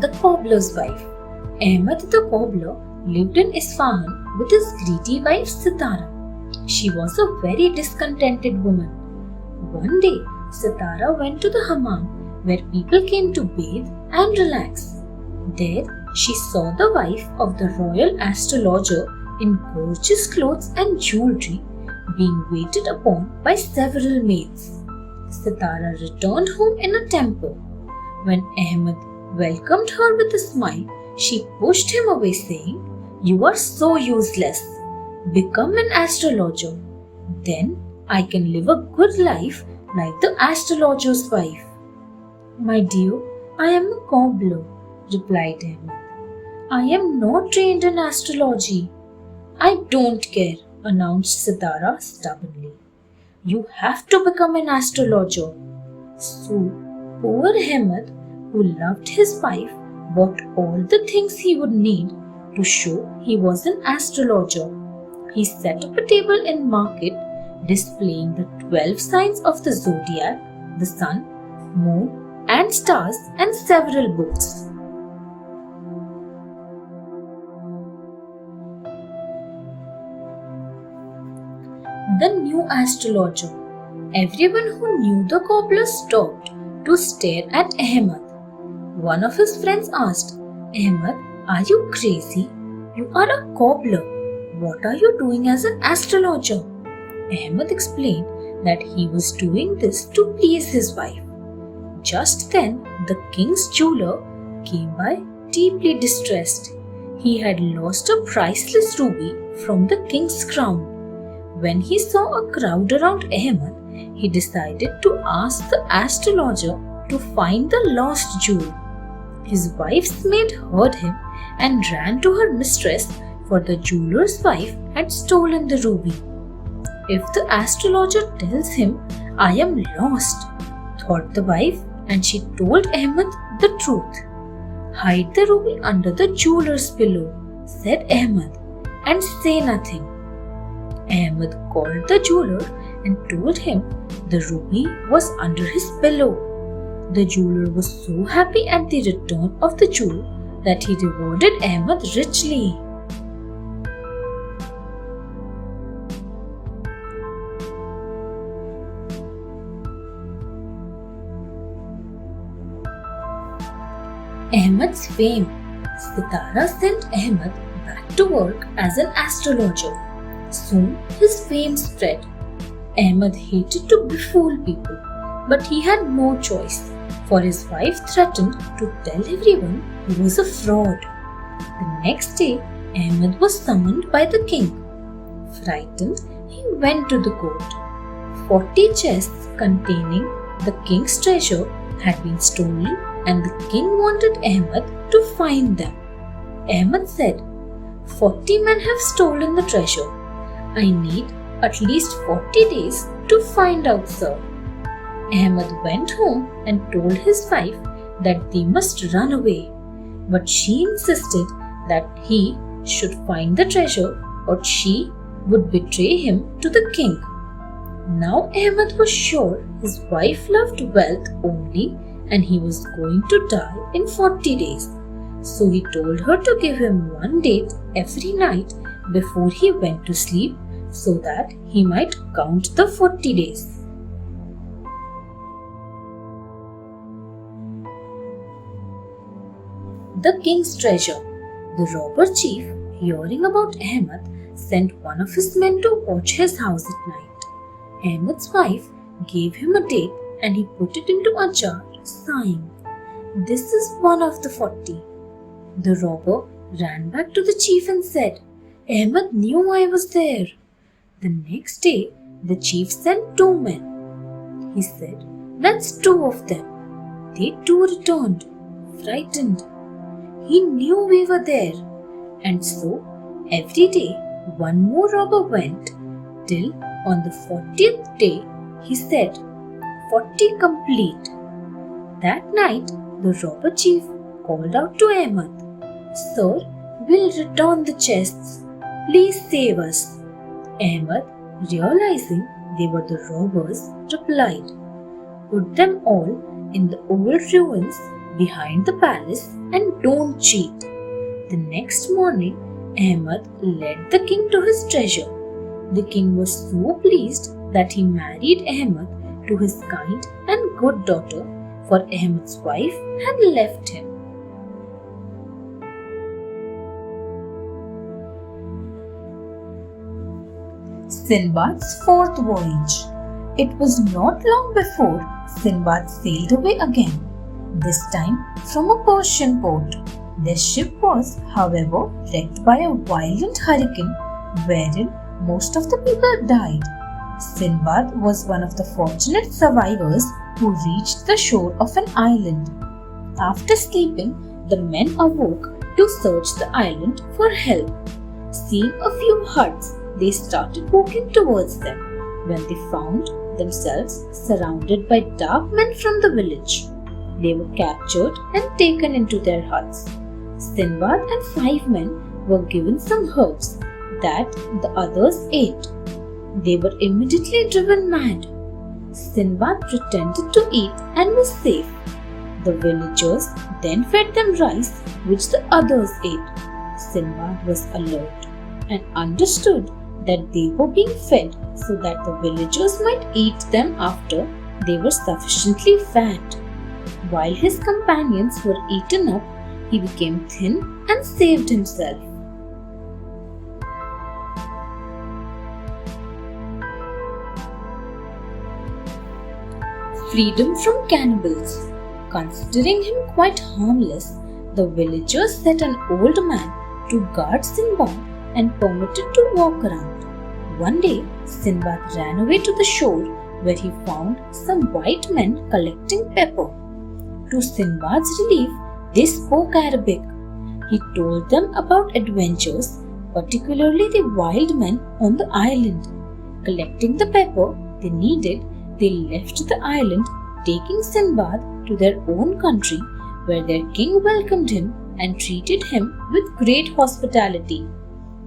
The cobbler's wife. Ahmed the cobbler lived in Isfahan with his greedy wife Sitara. She was a very discontented woman. One day, Sitara went to the hammam where people came to bathe and relax. There, she saw the wife of the royal astrologer in gorgeous clothes and jewelry being waited upon by several maids. Sitara returned home in a temper. When Ahmed welcomed her with a smile, she pushed him away saying, "You are so useless. Become an astrologer. Then I can live a good life like the astrologer's wife." "My dear, I am a cobbler," replied Ahmed. "I am not trained in astrology." "I don't care," announced Sitara stubbornly. "You have to become an astrologer." So, poor Ahmed, who loved his wife, bought all the things he would need to show he was an astrologer. He set up a table in market displaying the 12 signs of the zodiac, the sun, moon, and stars, and several books. The new astrologer. Everyone who knew the cobbler stopped to stare at Ahmed. One of his friends asked, "Ahmed, are you crazy? You are a cobbler. What are you doing as an astrologer?" Ahmed explained that he was doing this to please his wife. Just then, the king's jeweler came by deeply distressed. He had lost a priceless ruby from the king's crown. When he saw a crowd around Ahmed, he decided to ask the astrologer to find the lost jewel. His wife's maid heard him and ran to her mistress, for the jeweler's wife had stolen the ruby. "If the astrologer tells him I am lost," thought the wife, and she told Ahmed the truth. "Hide the ruby under the jeweler's pillow," said Ahmed, "and say nothing." Ahmed called the jeweler and told him the ruby was under his pillow. The jeweler was so happy at the return of the jewel that he rewarded Ahmed richly. Ahmed's fame. Sitara sent Ahmed back to work as an astrologer. Soon his fame spread. Ahmed hated to befool people, but he had no choice, for his wife threatened to tell everyone he was a fraud. The next day, Ahmed was summoned by the king. Frightened, he went to the court. 40 chests containing the king's treasure had been stolen, and the king wanted Ahmed to find them. Ahmed said, "40 men have stolen the treasure. I need at least 40 days to find out, sir." Ahmed went home and told his wife that they must run away, but she insisted that he should find the treasure or she would betray him to the king. Now Ahmed was sure his wife loved wealth only and he was going to die in 40 days. So he told her to give him one date every night before he went to sleep so that he might count the 40 days. The king's treasure. The robber chief, hearing about Ahmed, sent one of his men to watch his house at night. Ahmed's wife gave him a date and he put it into a jar, sighing, "This is one of the 40. The robber ran back to the chief and said, "Ahmed knew I was there." The next day, the chief sent 2 men. He said, "That's 2 of them." They too returned, frightened. He knew we were there. And so, every day, one more robber went, till on the 40th day, he said, "40 complete." That night, the robber chief called out to Ahmed, "Sir, we'll return the chests. Please save us." Ahmed, realizing they were the robbers, replied, "Put them all in the old ruins behind the palace and don't cheat." The next morning, Ahmed led the king to his treasure. The king was so pleased that he married Ahmed to his kind and good daughter, for Ahmed's wife had left him. Sinbad's 4th voyage. It was not long before Sinbad sailed away again, this time from a Persian port. Their ship was, however, wrecked by a violent hurricane wherein most of the people died. Sinbad was one of the fortunate survivors who reached the shore of an island. After sleeping, the men awoke to search the island for help. Seeing a few huts, they started walking towards them when they found themselves surrounded by dark men from the village. They were captured and taken into their huts. Sinbad and 5 men were given some herbs that the others ate. They were immediately driven mad. Sinbad pretended to eat and was safe. The villagers then fed them rice, which the others ate. Sinbad was alert and understood that they were being fed so that the villagers might eat them after they were sufficiently fat. While his companions were eaten up, he became thin and saved himself. Freedom from cannibals. Considering him quite harmless, the villagers set an old man to guard Sinbad and permitted to walk around. One day, Sinbad ran away to the shore where he found some white men collecting pepper. To Sinbad's relief, They spoke Arabic. He told them about adventures, particularly the wild men on the island. Collecting the pepper they needed, they left the island, taking Sinbad to their own country, where their king welcomed him and treated him with great hospitality.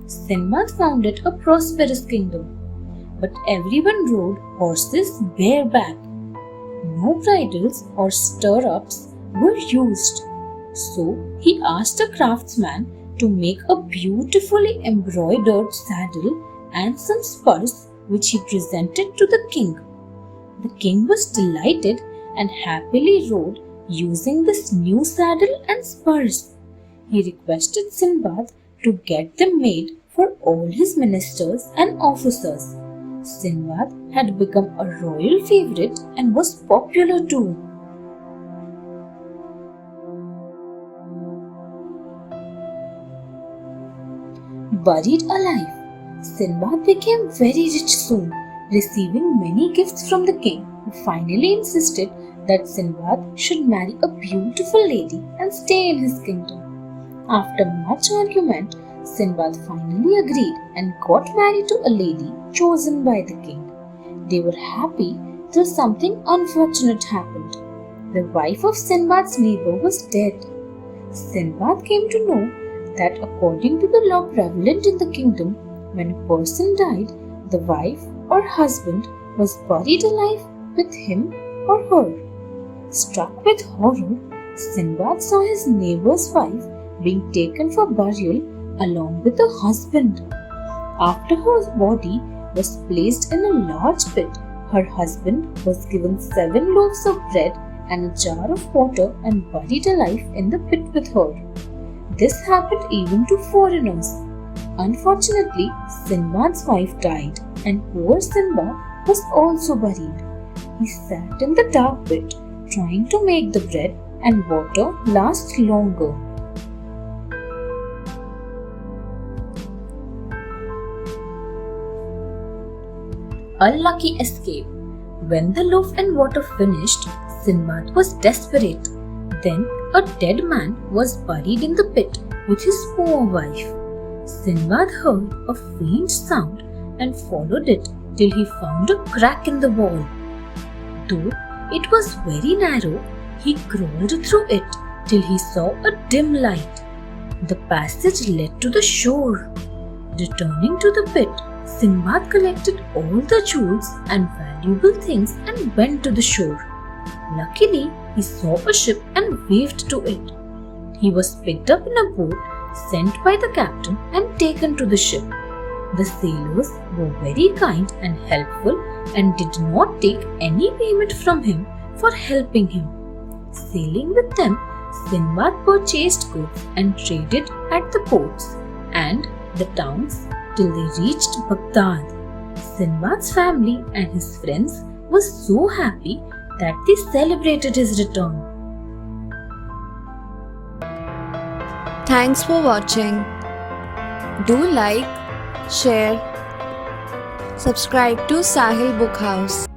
Sinbad founded a prosperous kingdom, but everyone rode horses bareback. No bridles or stirrups were used, so he asked a craftsman to make a beautifully embroidered saddle and some spurs, which he presented to the king. The king was delighted and happily rode using this new saddle and spurs. He requested Sinbad to get them made for all his ministers and officers. Sinbad had become a royal favorite and was popular too. Buried alive, Sinbad became very rich soon, receiving many gifts from the king, who finally insisted that Sinbad should marry a beautiful lady and stay in his kingdom. After much argument, Sinbad finally agreed and got married to a lady chosen by the king. They were happy till something unfortunate happened. The wife of Sinbad's neighbor was dead. Sinbad came to know that according to the law prevalent in the kingdom, when a person died, the wife or husband was buried alive with him or her. Struck with horror, Sinbad saw his neighbor's wife being taken for burial along with the husband. After her body was placed in a large pit, her husband was given 7 loaves of bread and a jar of water and buried alive in the pit with her. This happened even to foreigners. Unfortunately, Sinbad's wife died and poor Sinbad was also buried. He sat in the dark pit trying to make the bread and water last longer. A lucky escape. When the loaf and water finished, Sinbad was desperate. Then a dead man was buried in the pit with his poor wife. Sinbad heard a faint sound and followed it till he found a crack in the wall. Though it was very narrow, he crawled through it till he saw a dim light. The passage led to the shore. Returning to the pit, Sinbad collected all the jewels and valuable things and went to the shore. Luckily, he saw a ship and waved to it. He was picked up in a boat, sent by the captain and taken to the ship. The sailors were very kind and helpful and did not take any payment from him for helping him. Sailing with them, Sinbad purchased goods and traded at the ports and the towns till they reached Baghdad. Sinbad's family and his friends were so happy that they celebrated his return. Thanks for watching. Do like, share, subscribe to Sahil Book House.